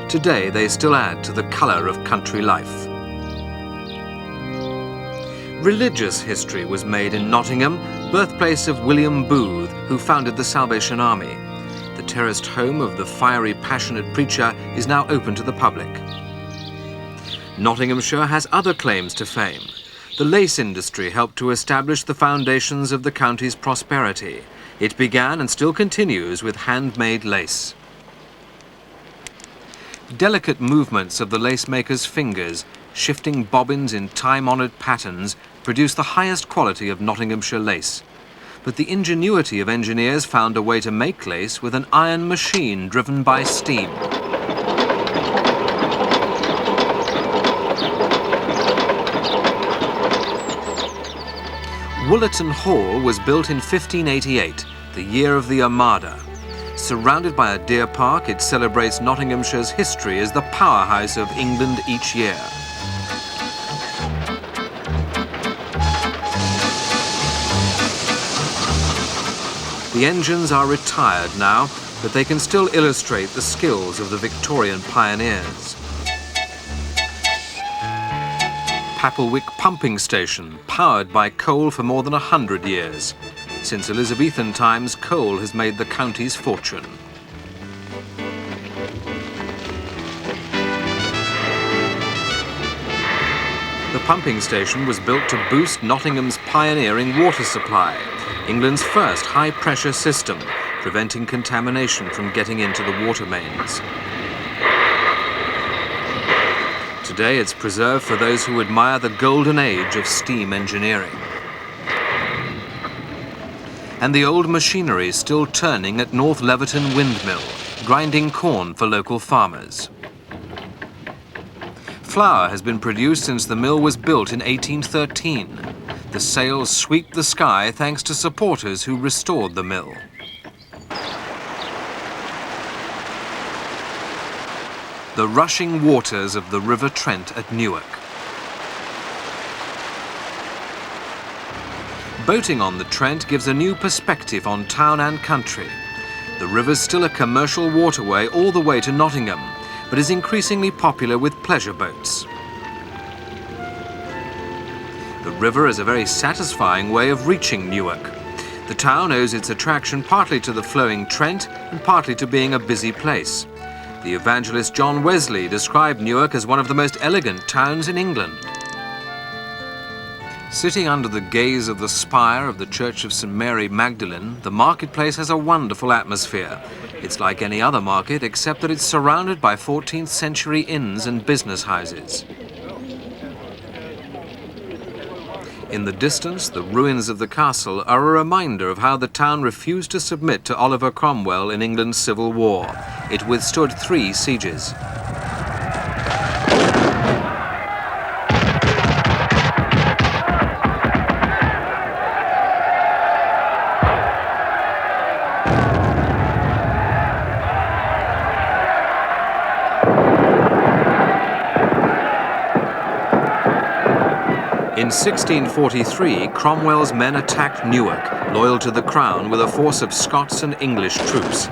Today, they still add to the colour of country life. Religious history was made in Nottingham, birthplace of William Booth, who founded the Salvation Army. The terraced home of the fiery, passionate preacher is now open to the public. Nottinghamshire has other claims to fame. The lace industry helped to establish the foundations of the county's prosperity. It began and still continues with handmade lace. Delicate movements of the lace maker's fingers, shifting bobbins in time-honoured patterns, produce the highest quality of Nottinghamshire lace. But the ingenuity of engineers found a way to make lace with an iron machine driven by steam. Woollerton Hall was built in 1588, the year of the Armada. Surrounded by a deer park, it celebrates Nottinghamshire's history as the powerhouse of England each year. The engines are retired now, but they can still illustrate the skills of the Victorian pioneers. Papelwick Pumping Station, powered by coal for more than 100 years. Since Elizabethan times, coal has made the county's fortune. The pumping station was built to boost Nottingham's pioneering water supply, England's first high-pressure system, preventing contamination from getting into the water mains. Today it's preserved for those who admire the golden age of steam engineering. And the old machinery still turning at North Leverton Windmill, grinding corn for local farmers. Flour has been produced since the mill was built in 1813. The sails sweep the sky thanks to supporters who restored the mill. The rushing waters of the River Trent at Newark. Boating on the Trent gives a new perspective on town and country. The river's still a commercial waterway all the way to Nottingham, but is increasingly popular with pleasure boats. The river is a very satisfying way of reaching Newark. The town owes its attraction partly to the flowing Trent and partly to being a busy place. The evangelist John Wesley described Newark as one of the most elegant towns in England. Sitting under the gaze of the spire of the Church of St. Mary Magdalene, the marketplace has a wonderful atmosphere. It's like any other market, except that it's surrounded by 14th century inns and business houses. In the distance, the ruins of the castle are a reminder of how the town refused to submit to Oliver Cromwell in England's Civil War. It withstood 3 sieges. In 1643, Cromwell's men attacked Newark, loyal to the crown, with a force of Scots and English troops.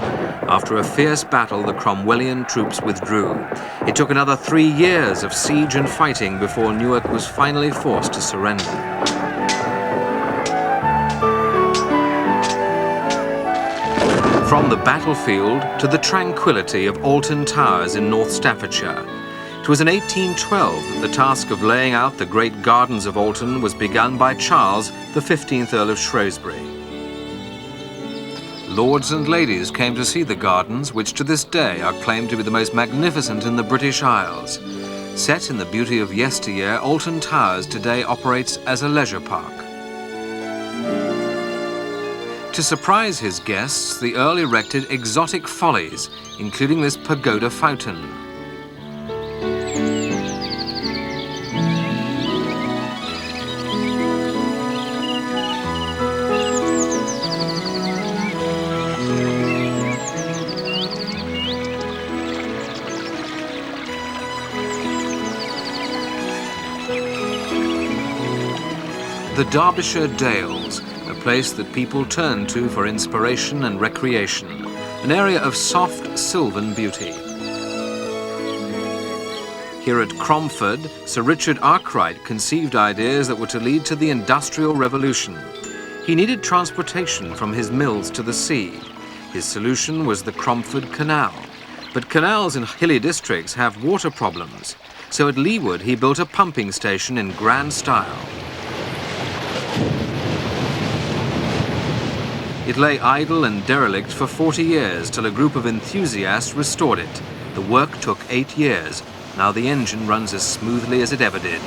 After a fierce battle, the Cromwellian troops withdrew. It took another 3 years of siege and fighting before Newark was finally forced to surrender. From the battlefield to the tranquility of Alton Towers in North Staffordshire. It was in 1812 that the task of laying out the great gardens of Alton was begun by Charles, the 15th Earl of Shrewsbury. Lords and ladies came to see the gardens, which to this day are claimed to be the most magnificent in the British Isles. Set in the beauty of yesteryear, Alton Towers today operates as a leisure park. To surprise his guests, the Earl erected exotic follies, including this pagoda fountain. The Derbyshire Dales, a place that people turn to for inspiration and recreation, an area of soft, sylvan beauty. Here at Cromford, Sir Richard Arkwright conceived ideas that were to lead to the Industrial Revolution. He needed transportation from his mills to the sea. His solution was the Cromford Canal. But canals in hilly districts have water problems, so at Leewood he built a pumping station in grand style. It lay idle and derelict for 40 years till a group of enthusiasts restored it. The work took 8 years. Now the engine runs as smoothly as it ever did.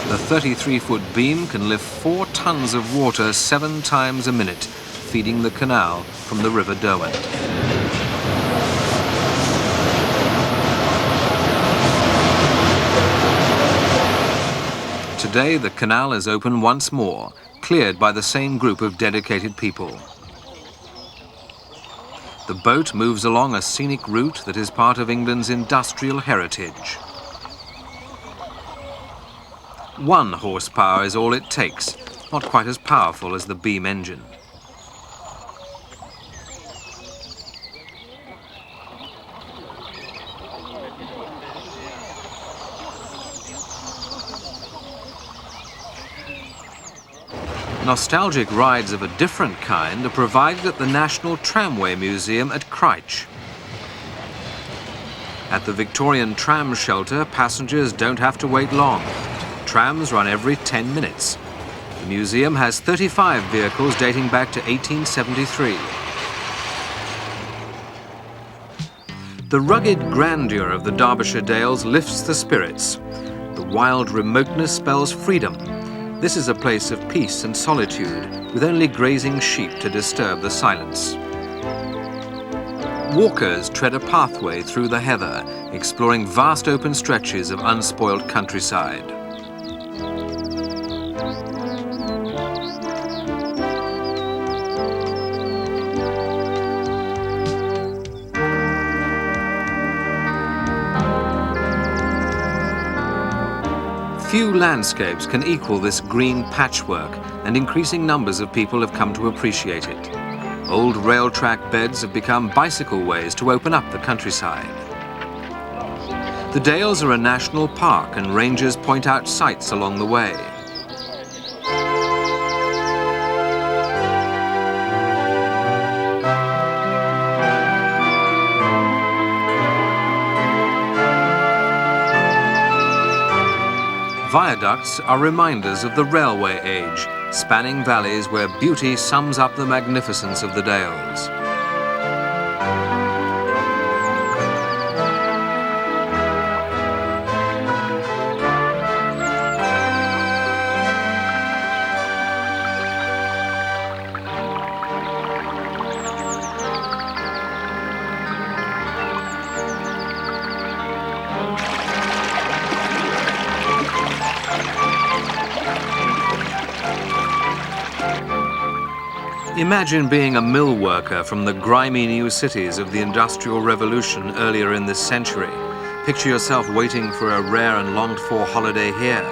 The 33-foot beam can lift 4 tons of water 7 times a minute, feeding the canal from the River Derwent. Today the canal is open once more, cleared by the same group of dedicated people. The boat moves along a scenic route that is part of England's industrial heritage. 1 horsepower is all it takes. not quite as powerful as the beam engine. Nostalgic rides of a different kind are provided at the National Tramway Museum at Crouch. At the Victorian tram shelter, passengers don't have to wait long. Trams run every 10 minutes. The museum has 35 vehicles dating back to 1873. The rugged grandeur of the Derbyshire Dales lifts the spirits. The wild remoteness spells freedom. This is a place of peace and solitude, with only grazing sheep to disturb the silence. Walkers tread a pathway through the heather, exploring vast open stretches of unspoiled countryside. Few landscapes can equal this green patchwork, and increasing numbers of people have come to appreciate it. Old rail track beds have become bicycle ways to open up the countryside. The Dales are a national park, and rangers point out sights along the way. Viaducts are reminders of the railway age, spanning valleys where beauty sums up the magnificence of the Dales. Imagine being a mill worker from the grimy new cities of the Industrial Revolution earlier in this century. Picture yourself waiting for a rare and longed-for holiday here.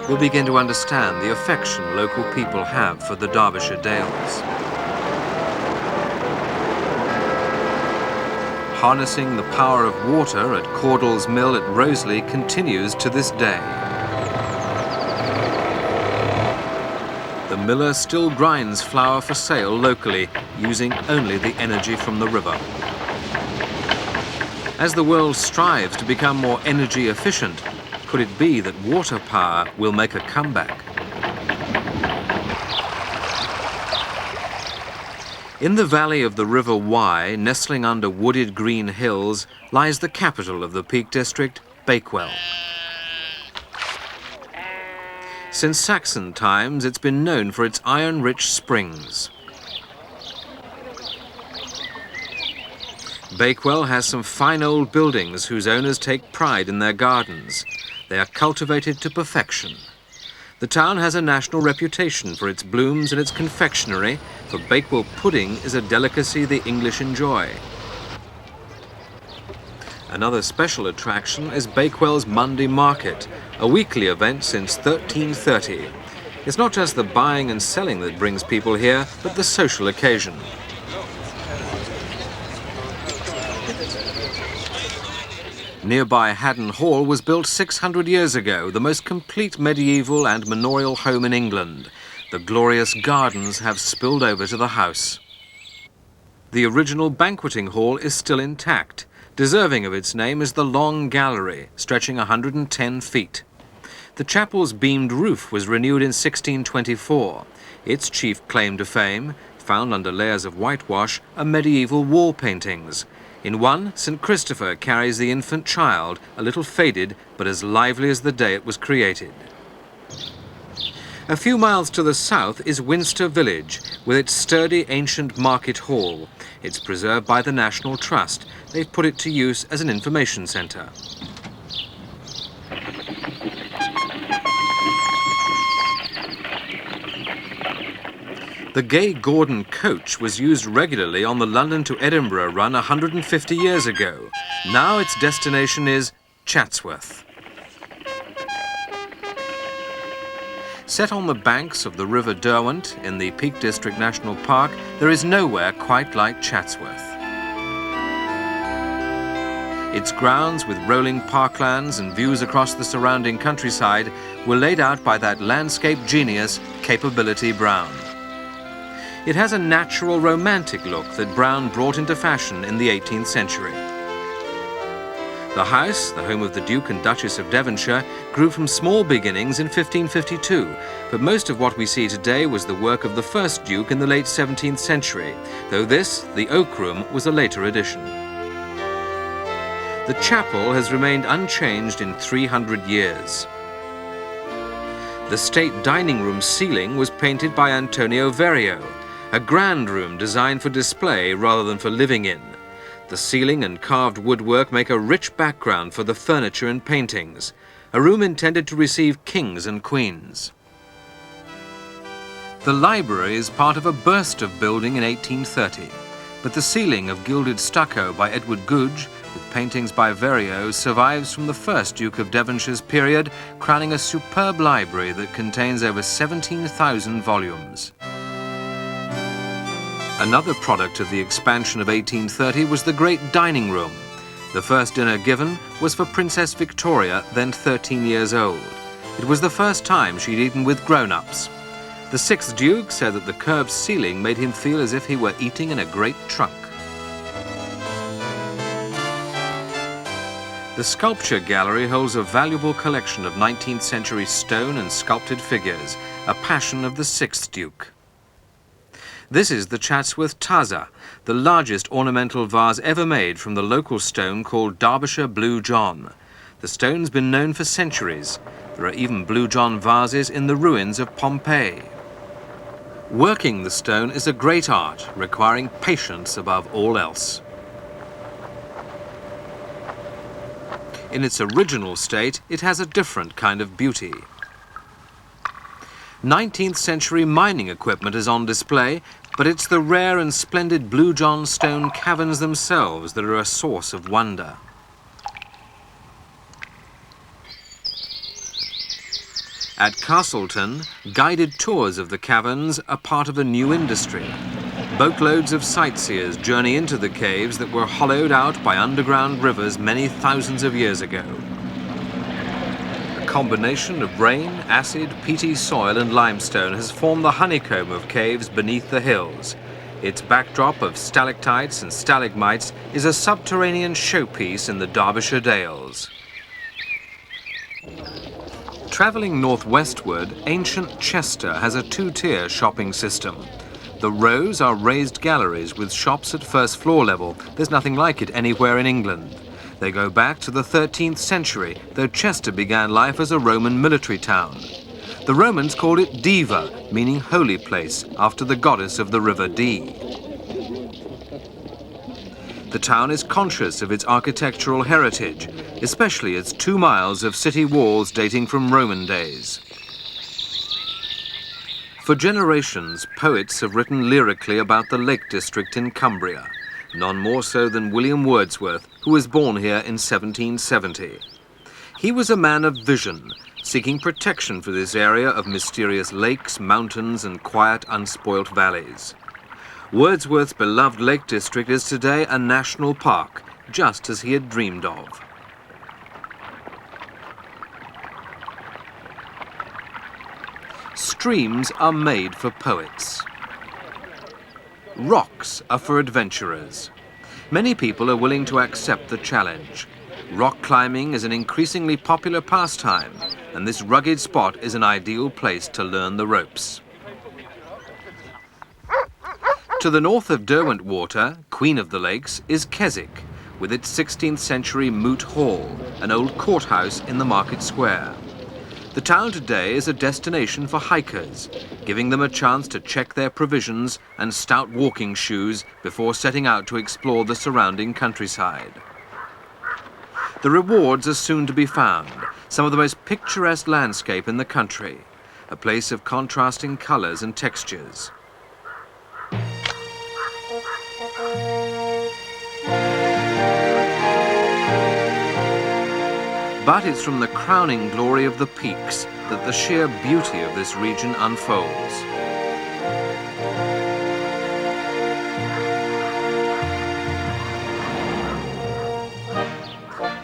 You'll begin to understand the affection local people have for the Derbyshire Dales. Harnessing the power of water at Caudle's Mill at Roseley continues to this day. The miller still grinds flour for sale locally, using only the energy from the river. As the world strives to become more energy efficient, could it be that water power will make a comeback? In the valley of the River Wye, nestling under wooded green hills, lies the capital of the Peak District, Bakewell. Since Saxon times, it's been known for its iron-rich springs. Bakewell has some fine old buildings whose owners take pride in their gardens. They are cultivated to perfection. The town has a national reputation for its blooms and its confectionery, for Bakewell pudding is a delicacy the English enjoy. Another special attraction is Bakewell's Monday Market, a weekly event since 1330. It's not just the buying and selling that brings people here, but the social occasion. Nearby Haddon Hall was built 600 years ago, the most complete medieval and manorial home in England. The glorious gardens have spilled over to the house. The original banqueting hall is still intact. Deserving of its name is the Long Gallery, stretching 110 feet. The chapel's beamed roof was renewed in 1624. Its chief claim to fame, found under layers of whitewash, are medieval wall paintings. In one, St. Christopher carries the infant child, a little faded, but as lively as the day it was created. A few miles to the south is Windsor Village, with its sturdy ancient market hall. It's preserved by the National Trust. They've put it to use as an information centre. The Gay Gordon coach was used regularly on the London to Edinburgh run 150 years ago. Now its destination is Chatsworth. Set on the banks of the River Derwent in the Peak District National Park, there is nowhere quite like Chatsworth. Its grounds, with rolling parklands and views across the surrounding countryside, were laid out by that landscape genius, Capability Brown. It has a natural romantic look that Brown brought into fashion in the 18th century. The house, the home of the Duke and Duchess of Devonshire, grew from small beginnings in 1552, but most of what we see today was the work of the first Duke in the late 17th century, though this, the Oak Room, was a later addition. The chapel has remained unchanged in 300 years. The state dining room ceiling was painted by Antonio Verrio, a grand room designed for display rather than for living in. The ceiling and carved woodwork make a rich background for the furniture and paintings, a room intended to receive kings and queens. The library is part of a burst of building in 1830, but the ceiling of gilded stucco by Edward Goodge, with paintings by Verrio, survives from the first Duke of Devonshire's period, crowning a superb library that contains over 17,000 volumes. Another product of the expansion of 1830 was the great dining room. The first dinner given was for Princess Victoria, then 13 years old. It was the first time she'd eaten with grown-ups. The sixth Duke said that the curved ceiling made him feel as if he were eating in a great trunk. The Sculpture Gallery holds a valuable collection of 19th century stone and sculpted figures, a passion of the sixth Duke. This is the Chatsworth Taza, the largest ornamental vase ever made from the local stone called Derbyshire Blue John. The stone's been known for centuries. There are even Blue John vases in the ruins of Pompeii. Working the stone is a great art, requiring patience above all else. In its original state, it has a different kind of beauty. 19th century mining equipment is on display, but it's the rare and splendid Blue John stone caverns themselves that are a source of wonder. At Castleton, guided tours of the caverns are part of a new industry. Boatloads of sightseers journey into the caves that were hollowed out by underground rivers many thousands of years ago. A combination of rain, acid, peaty soil and limestone has formed the honeycomb of caves beneath the hills. Its backdrop of stalactites and stalagmites is a subterranean showpiece in the Derbyshire Dales. Travelling northwestward, ancient Chester has a two-tier shopping system. The rows are raised galleries with shops at first floor level. There's nothing like it anywhere in England. They go back to the 13th century, though Chester began life as a Roman military town. The Romans called it Diva, meaning holy place, after the goddess of the River Dee. The town is conscious of its architectural heritage, especially its 2 miles of city walls dating from Roman days. For generations, poets have written lyrically about the Lake District in Cumbria, none more so than William Wordsworth, who was born here in 1770. He was a man of vision, seeking protection for this area of mysterious lakes, mountains, and quiet, unspoilt valleys. Wordsworth's beloved Lake District is today a national park, just as he had dreamed of. Streams are made for poets. Rocks are for adventurers. Many people are willing to accept the challenge. Rock climbing is an increasingly popular pastime, and this rugged spot is an ideal place to learn the ropes. To the north of Derwent Water, Queen of the Lakes, is Keswick, with its 16th century Moot Hall, an old courthouse in the market square. The town today is a destination for hikers, giving them a chance to check their provisions and stout walking shoes before setting out to explore the surrounding countryside. The rewards are soon to be found, some of the most picturesque landscape in the country, a place of contrasting colours and textures. But it's from the crowning glory of the peaks that the sheer beauty of this region unfolds.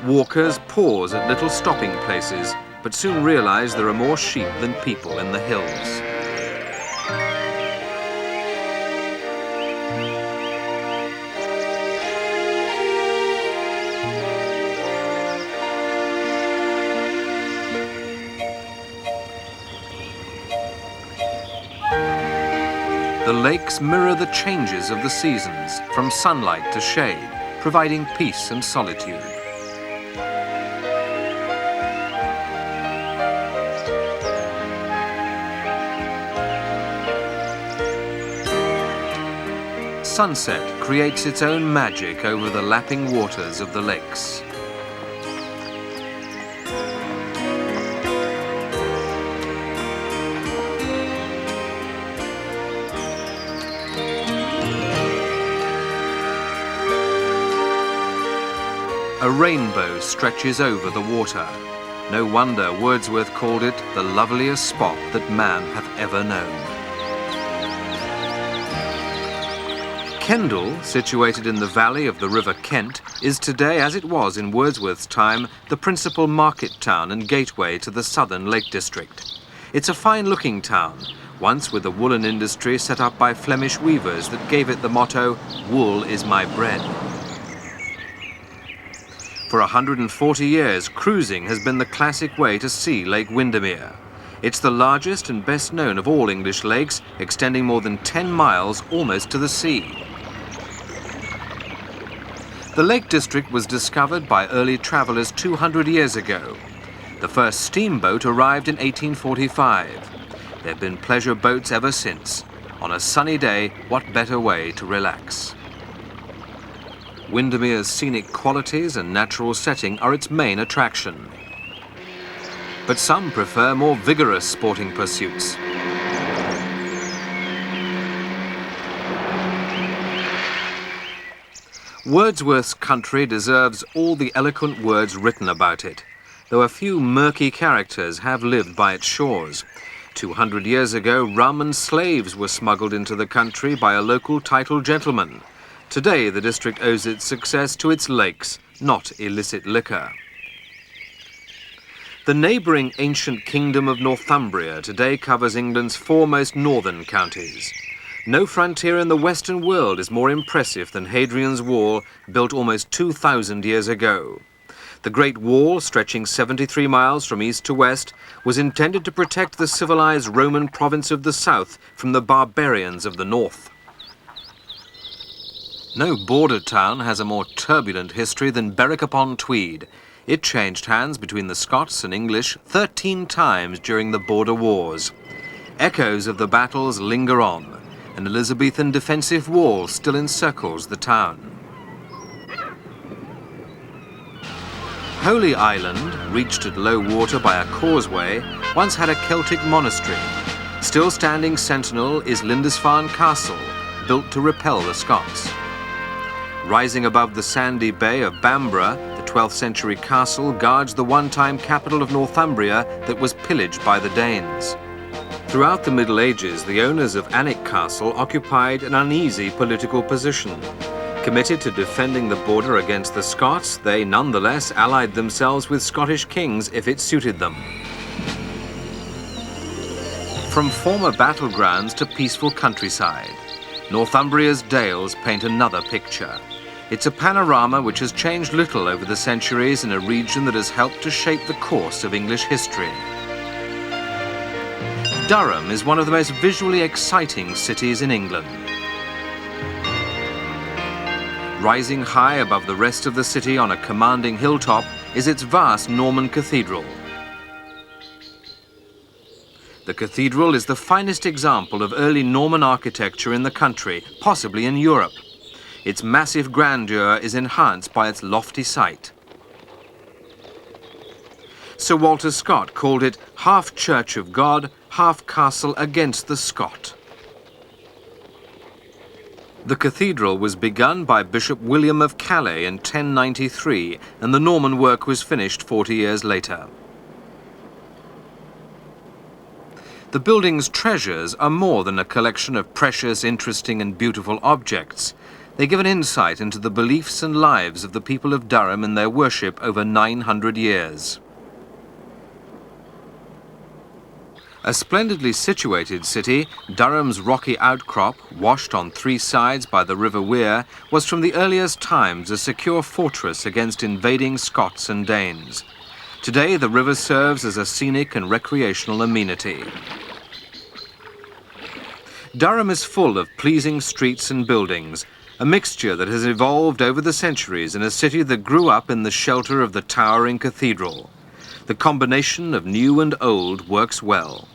Walkers pause at little stopping places, but soon realise there are more sheep than people in the hills. The lakes mirror the changes of the seasons, from sunlight to shade, providing peace and solitude. Sunset creates its own magic over the lapping waters of the lakes. A rainbow stretches over the water. No wonder Wordsworth called it the loveliest spot that man hath ever known. Kendal, situated in the valley of the River Kent, is today, as it was in Wordsworth's time, the principal market town and gateway to the southern Lake District. It's a fine-looking town, once with a woolen industry set up by Flemish weavers that gave it the motto, "Wool is my bread." For 140 years, cruising has been the classic way to see Lake Windermere. It's the largest and best known of all English lakes, extending more than 10 miles almost to the sea. The Lake District was discovered by early travellers 200 years ago. The first steamboat arrived in 1845. There have been pleasure boats ever since. On a sunny day, what better way to relax? Windermere's scenic qualities and natural setting are its main attraction. But some prefer more vigorous sporting pursuits. Wordsworth's country deserves all the eloquent words written about it, though a few murky characters have lived by its shores. 200 years ago, rum and slaves were smuggled into the country by a local titled gentleman. Today, the district owes its success to its lakes, not illicit liquor. The neighbouring ancient kingdom of Northumbria today covers England's foremost northern counties. No frontier in the Western world is more impressive than Hadrian's Wall, built almost 2,000 years ago. The Great Wall, stretching 73 miles from east to west, was intended to protect the civilized Roman province of the south from the barbarians of the north. No border town has a more turbulent history than Berwick-upon-Tweed. It changed hands between the Scots and English 13 times during the border wars. Echoes of the battles linger on. An Elizabethan defensive wall still encircles the town. Holy Island, reached at low water by a causeway, once had a Celtic monastery. Still standing sentinel is Lindisfarne Castle, built to repel the Scots. Rising above the sandy bay of Bamborough, the 12th century castle guards the one-time capital of Northumbria that was pillaged by the Danes. Throughout the Middle Ages, the owners of Alnwick Castle occupied an uneasy political position. Committed to defending the border against the Scots, they nonetheless allied themselves with Scottish kings if it suited them. From former battlegrounds to peaceful countryside, Northumbria's dales paint another picture. It's a panorama which has changed little over the centuries in a region that has helped to shape the course of English history. Durham is one of the most visually exciting cities in England. Rising high above the rest of the city on a commanding hilltop is its vast Norman cathedral. The cathedral is the finest example of early Norman architecture in the country, possibly in Europe. Its massive grandeur is enhanced by its lofty site. Sir Walter Scott called it half church of God, half castle against the Scot. The cathedral was begun by Bishop William of Calais in 1093, and the Norman work was finished 40 years later. The building's treasures are more than a collection of precious, interesting and beautiful objects. They give an insight into the beliefs and lives of the people of Durham and their worship over 900 years. A splendidly situated city, Durham's rocky outcrop, washed on three sides by the River Wear, was from the earliest times a secure fortress against invading Scots and Danes. Today, the river serves as a scenic and recreational amenity. Durham is full of pleasing streets and buildings, a mixture that has evolved over the centuries in a city that grew up in the shelter of the towering cathedral. The combination of new and old works well.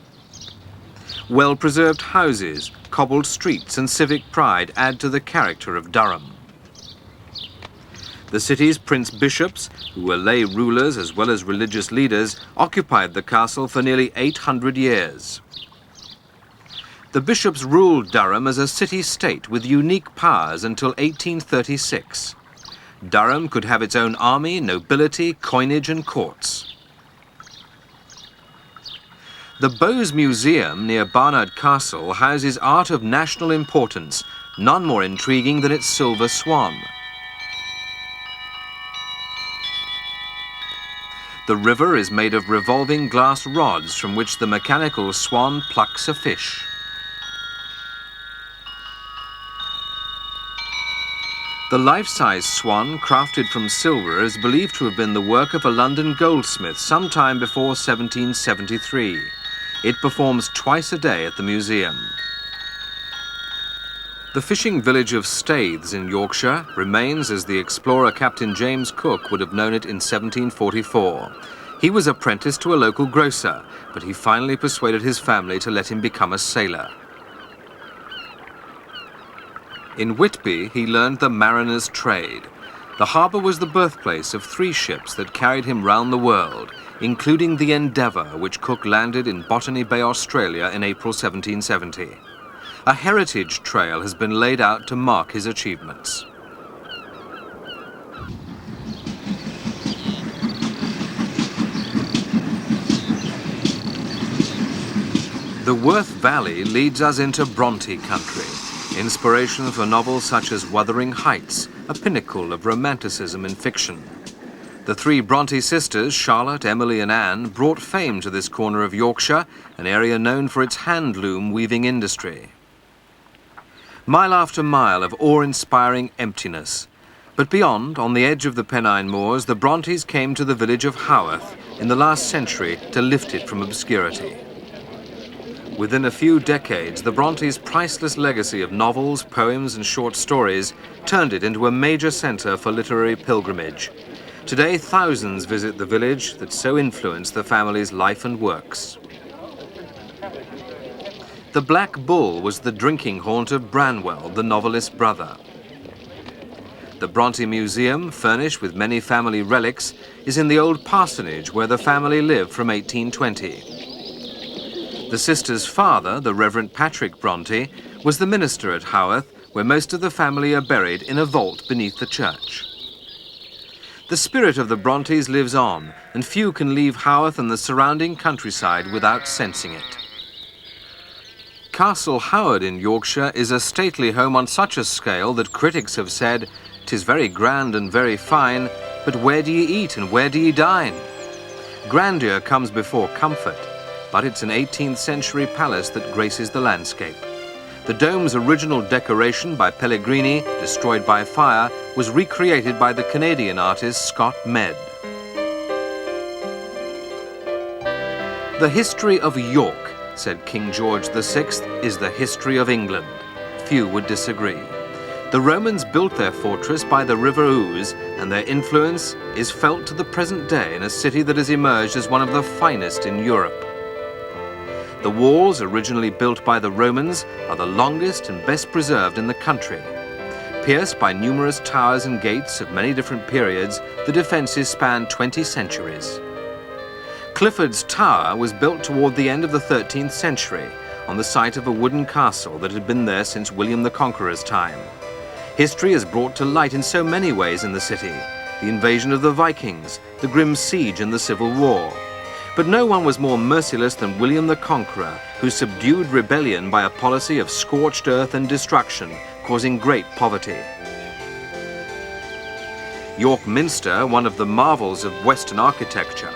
Well-preserved houses, cobbled streets and civic pride add to the character of Durham. The city's prince bishops, who were lay rulers as well as religious leaders, occupied the castle for nearly 800 years. The bishops ruled Durham as a city-state with unique powers until 1836. Durham could have its own army, nobility, coinage and courts. The Bowes Museum near Barnard Castle houses art of national importance, none more intriguing than its silver swan. The river is made of revolving glass rods from which the mechanical swan plucks a fish. The life-size swan, crafted from silver, is believed to have been the work of a London goldsmith sometime before 1773. It performs twice a day at the museum. The fishing village of Staithes in Yorkshire remains as the explorer Captain James Cook would have known it in 1744. He was apprenticed to a local grocer, but he finally persuaded his family to let him become a sailor. In Whitby, he learned the mariner's trade. The harbour was the birthplace of 3 ships that carried him round the world, including the Endeavour, which Cook landed in Botany Bay, Australia in April 1770. A heritage trail has been laid out to mark his achievements. The Worth Valley leads us into Bronte country, inspiration for novels such as Wuthering Heights, a pinnacle of romanticism in fiction. The 3 Bronte sisters, Charlotte, Emily and Anne, brought fame to this corner of Yorkshire, an area known for its handloom weaving industry. Mile after mile of awe-inspiring emptiness. But beyond, on the edge of the Pennine Moors, the Brontes came to the village of Haworth in the last century to lift it from obscurity. Within a few decades, the Brontes' priceless legacy of novels, poems and short stories turned it into a major centre for literary pilgrimage. Today, thousands visit the village that so influenced the family's life and works. The Black Bull was the drinking haunt of Branwell, the novelist's brother. The Bronte Museum, furnished with many family relics, is in the old parsonage where the family lived from 1820. The sisters' father, the Reverend Patrick Bronte, was the minister at Haworth, where most of the family are buried in a vault beneath the church. The spirit of the Brontes lives on, and few can leave Haworth and the surrounding countryside without sensing it. Castle Howard in Yorkshire is a stately home on such a scale that critics have said, "'Tis very grand and very fine, but where do ye eat and where do ye dine?" Grandeur comes before comfort, but it's an 18th century palace that graces the landscape. The dome's original decoration by Pellegrini, destroyed by fire, was recreated by the Canadian artist Scott Mead. The history of York, said King George VI, is the history of England. Few would disagree. The Romans built their fortress by the River Ouse, and their influence is felt to the present day in a city that has emerged as one of the finest in Europe. The walls, originally built by the Romans, are the longest and best preserved in the country. Pierced by numerous towers and gates of many different periods, the defences span 20 centuries. Clifford's Tower was built toward the end of the 13th century. on the site of a wooden castle that had been there since William the Conqueror's time. History is brought to light in so many ways in the city: the invasion of the Vikings, the grim siege and the Civil War. But no one was more merciless than William the Conqueror, who subdued rebellion by a policy of scorched earth and destruction, causing great poverty. York Minster, one of the marvels of Western architecture.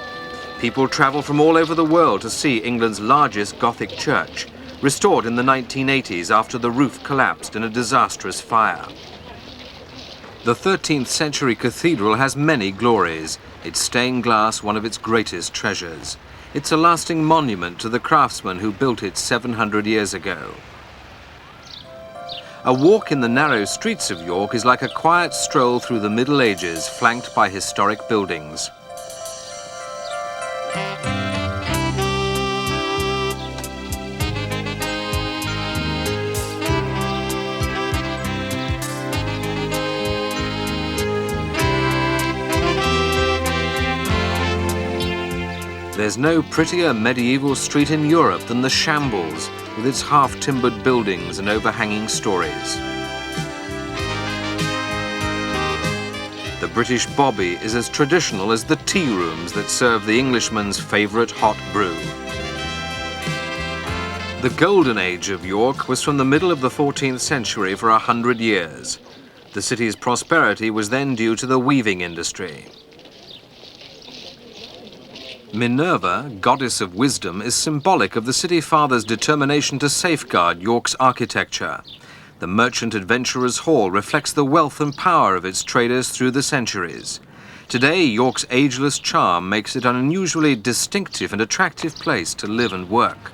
People travel from all over the world to see England's largest Gothic church, restored in the 1980s after the roof collapsed in a disastrous fire. The 13th century cathedral has many glories, its stained glass one of its greatest treasures. It's a lasting monument to the craftsman who built it 700 years ago. A walk in the narrow streets of York is like a quiet stroll through the Middle Ages, flanked by historic buildings. There's no prettier medieval street in Europe than the Shambles, with its half-timbered buildings and overhanging stories. The British bobby is as traditional as the tea rooms that serve the Englishman's favourite hot brew. The golden age of York was from the middle of the 14th century for 100 years. The city's prosperity was then due to the weaving industry. Minerva, goddess of wisdom, is symbolic of the city father's determination to safeguard York's architecture. The Merchant Adventurers' Hall reflects the wealth and power of its traders through the centuries. Today, York's ageless charm makes it an unusually distinctive and attractive place to live and work.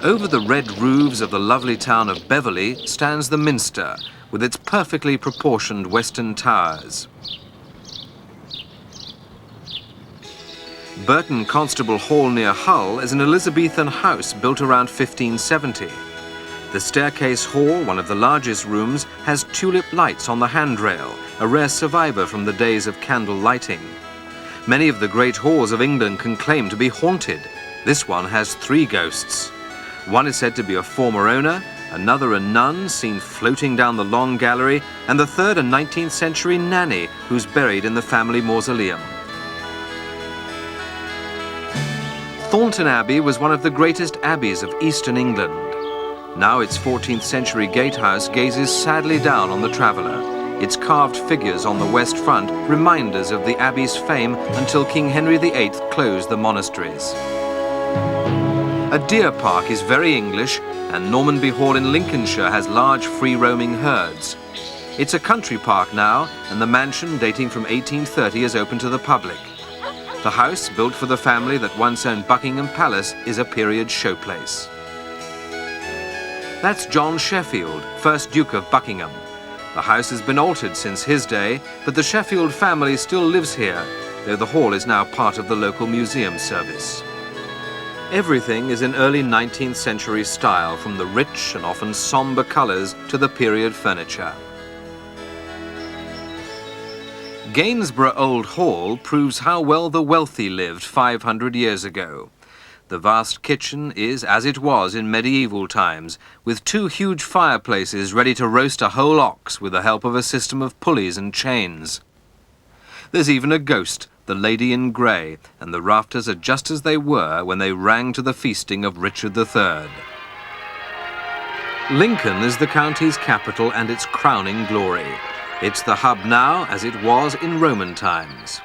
Over the red roofs of the lovely town of Beverley stands the Minster, with its perfectly proportioned western towers. Burton Constable Hall near Hull is an Elizabethan house built around 1570. The staircase hall, one of the largest rooms, has tulip lights on the handrail, a rare survivor from the days of candle lighting. Many of the great halls of England can claim to be haunted. This one has 3 ghosts. One is said to be a former owner, another a nun seen floating down the long gallery, and the third a 19th century nanny who's buried in the family mausoleum. Thornton Abbey was one of the greatest abbeys of eastern England. Now its 14th century gatehouse gazes sadly down on the traveller. Its carved figures on the west front remind us of the abbey's fame until King Henry VIII closed the monasteries. A deer park is very English, and Normanby Hall in Lincolnshire has large free-roaming herds. It's a country park now, and the mansion, dating from 1830, is open to the public. The house, built for the family that once owned Buckingham Palace, is a period showplace. That's John Sheffield, 1st Duke of Buckingham. The house has been altered since his day, but the Sheffield family still lives here, though the hall is now part of the local museum service. Everything is in early 19th century style, from the rich and often sombre colours to the period furniture. Gainsborough Old Hall proves how well the wealthy lived 500 years ago. The vast kitchen is as it was in medieval times, with 2 huge fireplaces ready to roast a whole ox with the help of a system of pulleys and chains. There's even a ghost, the Lady in Grey, and the rafters are just as they were when they rang to the feasting of Richard III. Lincoln is the county's capital and its crowning glory. It's the hub now as it was in Roman times.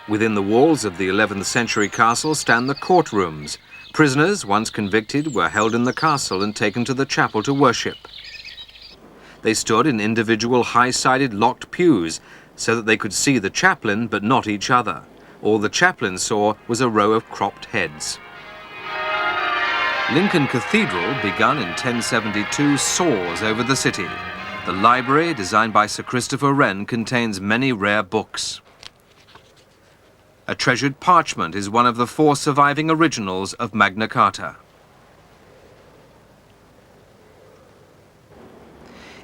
Within the walls of the 11th century castle stand the courtrooms. Prisoners, once convicted, were held in the castle and taken to the chapel to worship. They stood in individual high-sided locked pews so that they could see the chaplain but not each other. All the chaplain saw was a row of cropped heads. Lincoln Cathedral, begun in 1072, soars over the city. The library, designed by Sir Christopher Wren, contains many rare books. A treasured parchment is one of the 4 surviving originals of Magna Carta.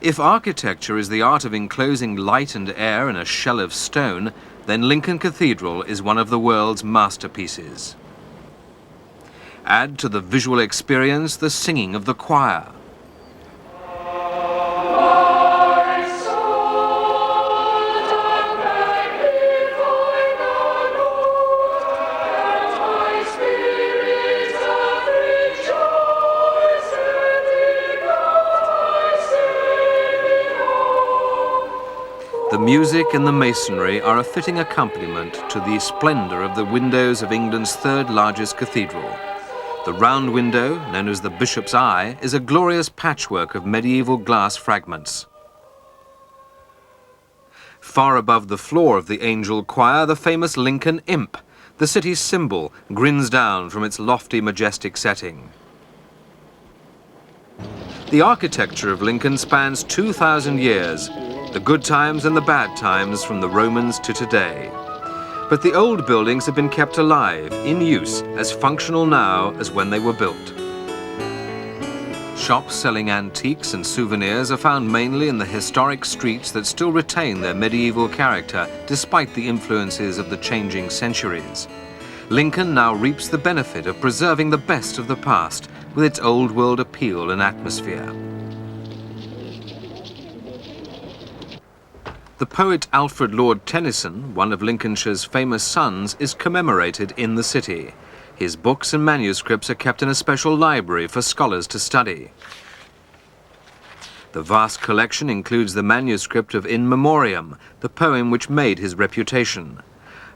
If architecture is the art of enclosing light and air in a shell of stone, then Lincoln Cathedral is one of the world's masterpieces. Add to the visual experience the singing of the choir. The music and the masonry are a fitting accompaniment to the splendour of the windows of England's third largest cathedral. The round window, known as the Bishop's Eye, is a glorious patchwork of medieval glass fragments. Far above the floor of the angel choir, the famous Lincoln imp, the city's symbol, grins down from its lofty, majestic setting. The architecture of Lincoln spans 2,000 years, the good times and the bad times from the Romans to today. But the old buildings have been kept alive, in use, as functional now as when they were built. Shops selling antiques and souvenirs are found mainly in the historic streets that still retain their medieval character despite the influences of the changing centuries. Lincoln now reaps the benefit of preserving the best of the past with its old world appeal and atmosphere. The poet Alfred Lord Tennyson, one of Lincolnshire's famous sons, is commemorated in the city. His books and manuscripts are kept in a special library for scholars to study. The vast collection includes the manuscript of In Memoriam, the poem which made his reputation.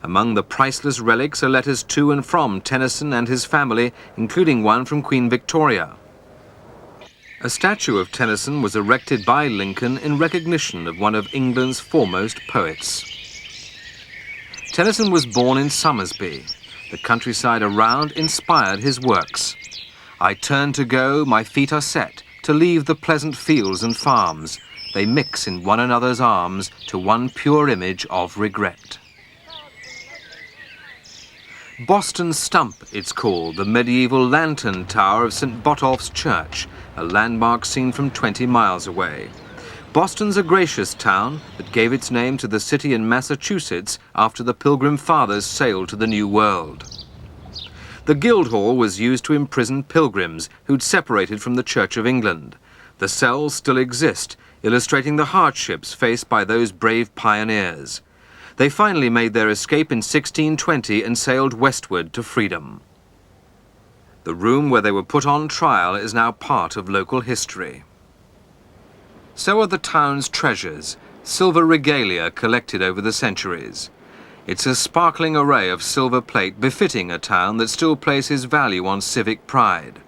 Among the priceless relics are letters to and from Tennyson and his family, including one from Queen Victoria. A statue of Tennyson was erected by Lincoln in recognition of one of England's foremost poets. Tennyson was born in Somersby. The countryside around inspired his works. I turn to go, my feet are set, to leave the pleasant fields and farms. They mix in one another's arms to one pure image of regret. Boston Stump, it's called, the medieval lantern tower of St. Botolph's Church, a landmark seen from 20 miles away. Boston's a gracious town that gave its name to the city in Massachusetts after the Pilgrim Fathers sailed to the New World. The Guildhall was used to imprison pilgrims who'd separated from the Church of England. The cells still exist, illustrating the hardships faced by those brave pioneers. They finally made their escape in 1620 and sailed westward to freedom. The room where they were put on trial is now part of local history. So are the town's treasures, silver regalia collected over the centuries. It's a sparkling array of silver plate befitting a town that still places value on civic pride.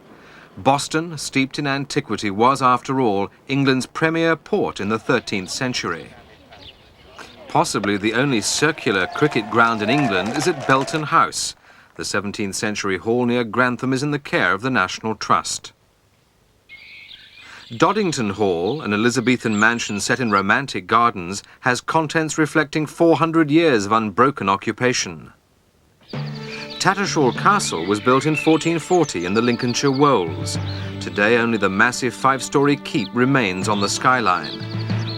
Boston, steeped in antiquity, was, after all, England's premier port in the 13th century. Possibly the only circular cricket ground in England is at Belton House. The 17th century hall near Grantham is in the care of the National Trust. Doddington Hall, an Elizabethan mansion set in romantic gardens, has contents reflecting 400 years of unbroken occupation. Tattershall Castle was built in 1440 in the Lincolnshire Wolds. Today only the massive 5-storey keep remains on the skyline.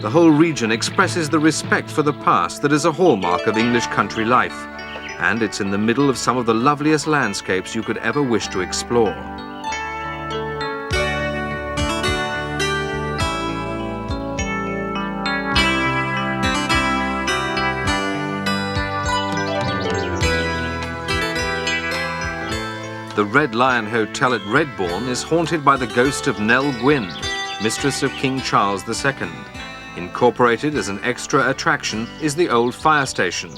The whole region expresses the respect for the past that is a hallmark of English country life, and it's in the middle of some of the loveliest landscapes you could ever wish to explore. The Red Lion Hotel at Redbourne is haunted by the ghost of Nell Gwynn, mistress of King Charles II. Incorporated as an extra attraction is the old fire station.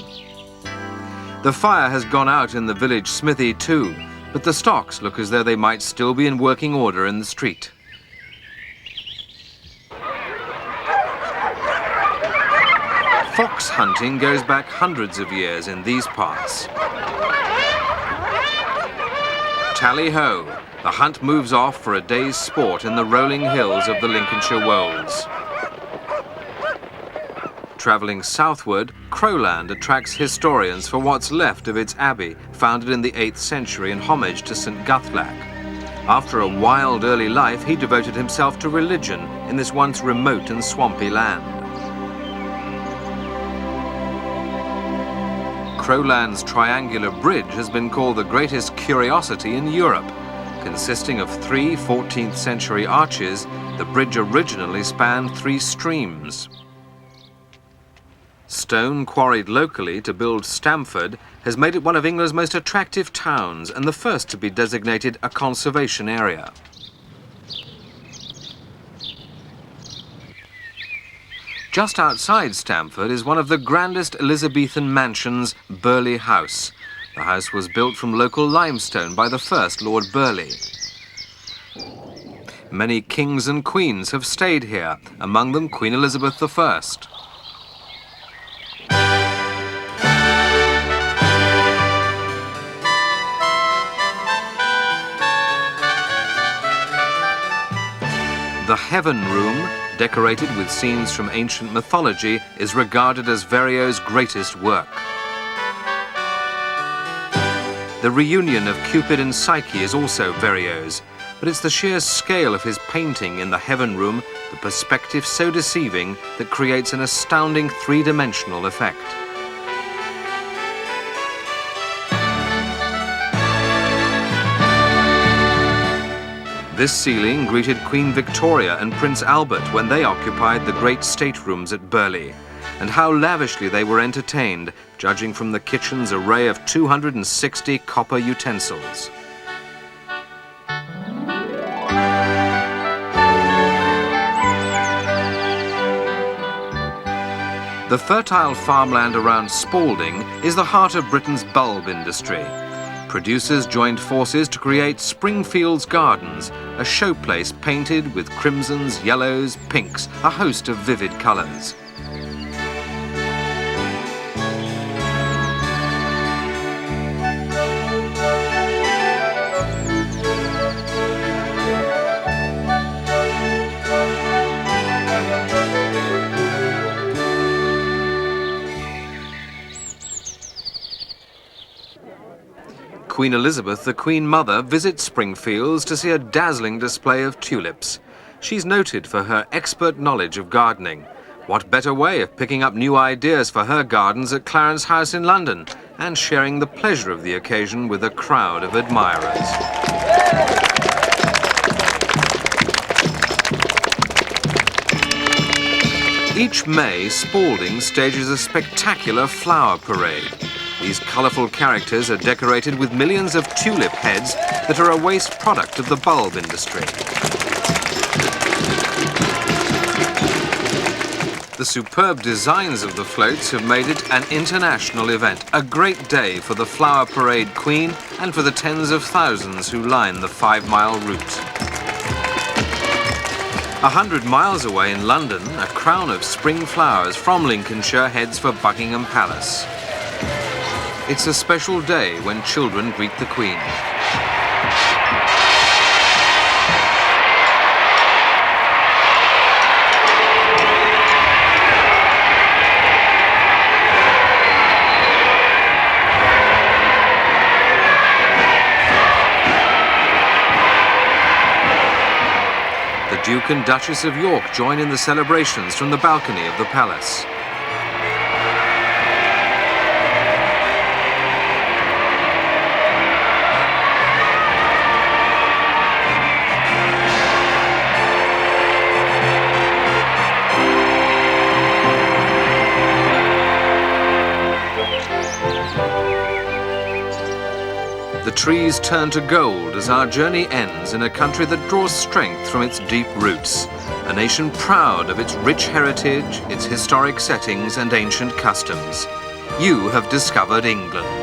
The fire has gone out in the village smithy too, but the stocks look as though they might still be in working order in the street. Fox hunting goes back hundreds of years in these parts. Tally-ho! The hunt moves off for a day's sport in the rolling hills of the Lincolnshire Wolds. Travelling southward, Crowland attracts historians for what's left of its abbey, founded in the 8th century in homage to St. Guthlac. After a wild early life, he devoted himself to religion in this once remote and swampy land. Crowland's triangular bridge has been called the greatest curiosity in Europe. Consisting of 3 14th century arches, the bridge originally spanned 3 streams. Stone quarried locally to build Stamford has made it one of England's most attractive towns and the first to be designated a conservation area. Just outside Stamford is one of the grandest Elizabethan mansions, Burghley House. The house was built from local limestone by the first Lord Burghley. Many kings and queens have stayed here, among them Queen Elizabeth I. The Heaven Room, decorated with scenes from ancient mythology, is regarded as Verrio's greatest work. The reunion of Cupid and Psyche is also Verrio's, but it's the sheer scale of his painting in the Heaven Room, the perspective so deceiving that creates an astounding 3-dimensional effect. This ceiling greeted Queen Victoria and Prince Albert when they occupied the great staterooms at Burghley, and how lavishly they were entertained, judging from the kitchen's array of 260 copper utensils. The fertile farmland around Spalding is the heart of Britain's bulb industry. Producers joined forces to create Springfield's Gardens, a showplace painted with crimsons, yellows, pinks, a host of vivid colours. Queen Elizabeth, the Queen Mother, visits Springfields to see a dazzling display of tulips. She's noted for her expert knowledge of gardening. What better way of picking up new ideas for her gardens at Clarence House in London and sharing the pleasure of the occasion with a crowd of admirers. Each May, Spalding stages a spectacular flower parade. These colourful characters are decorated with millions of tulip heads that are a waste product of the bulb industry. The superb designs of the floats have made it an international event, a great day for the flower parade queen and for the tens of thousands who line the 5-mile route. 100 miles away in London, a crown of spring flowers from Lincolnshire heads for Buckingham Palace. It's a special day when children greet the Queen. The Duke and Duchess of York join in the celebrations from the balcony of the palace. The trees turn to gold as our journey ends in a country that draws strength from its deep roots, a nation proud of its rich heritage, its historic settings and ancient customs. You have discovered England.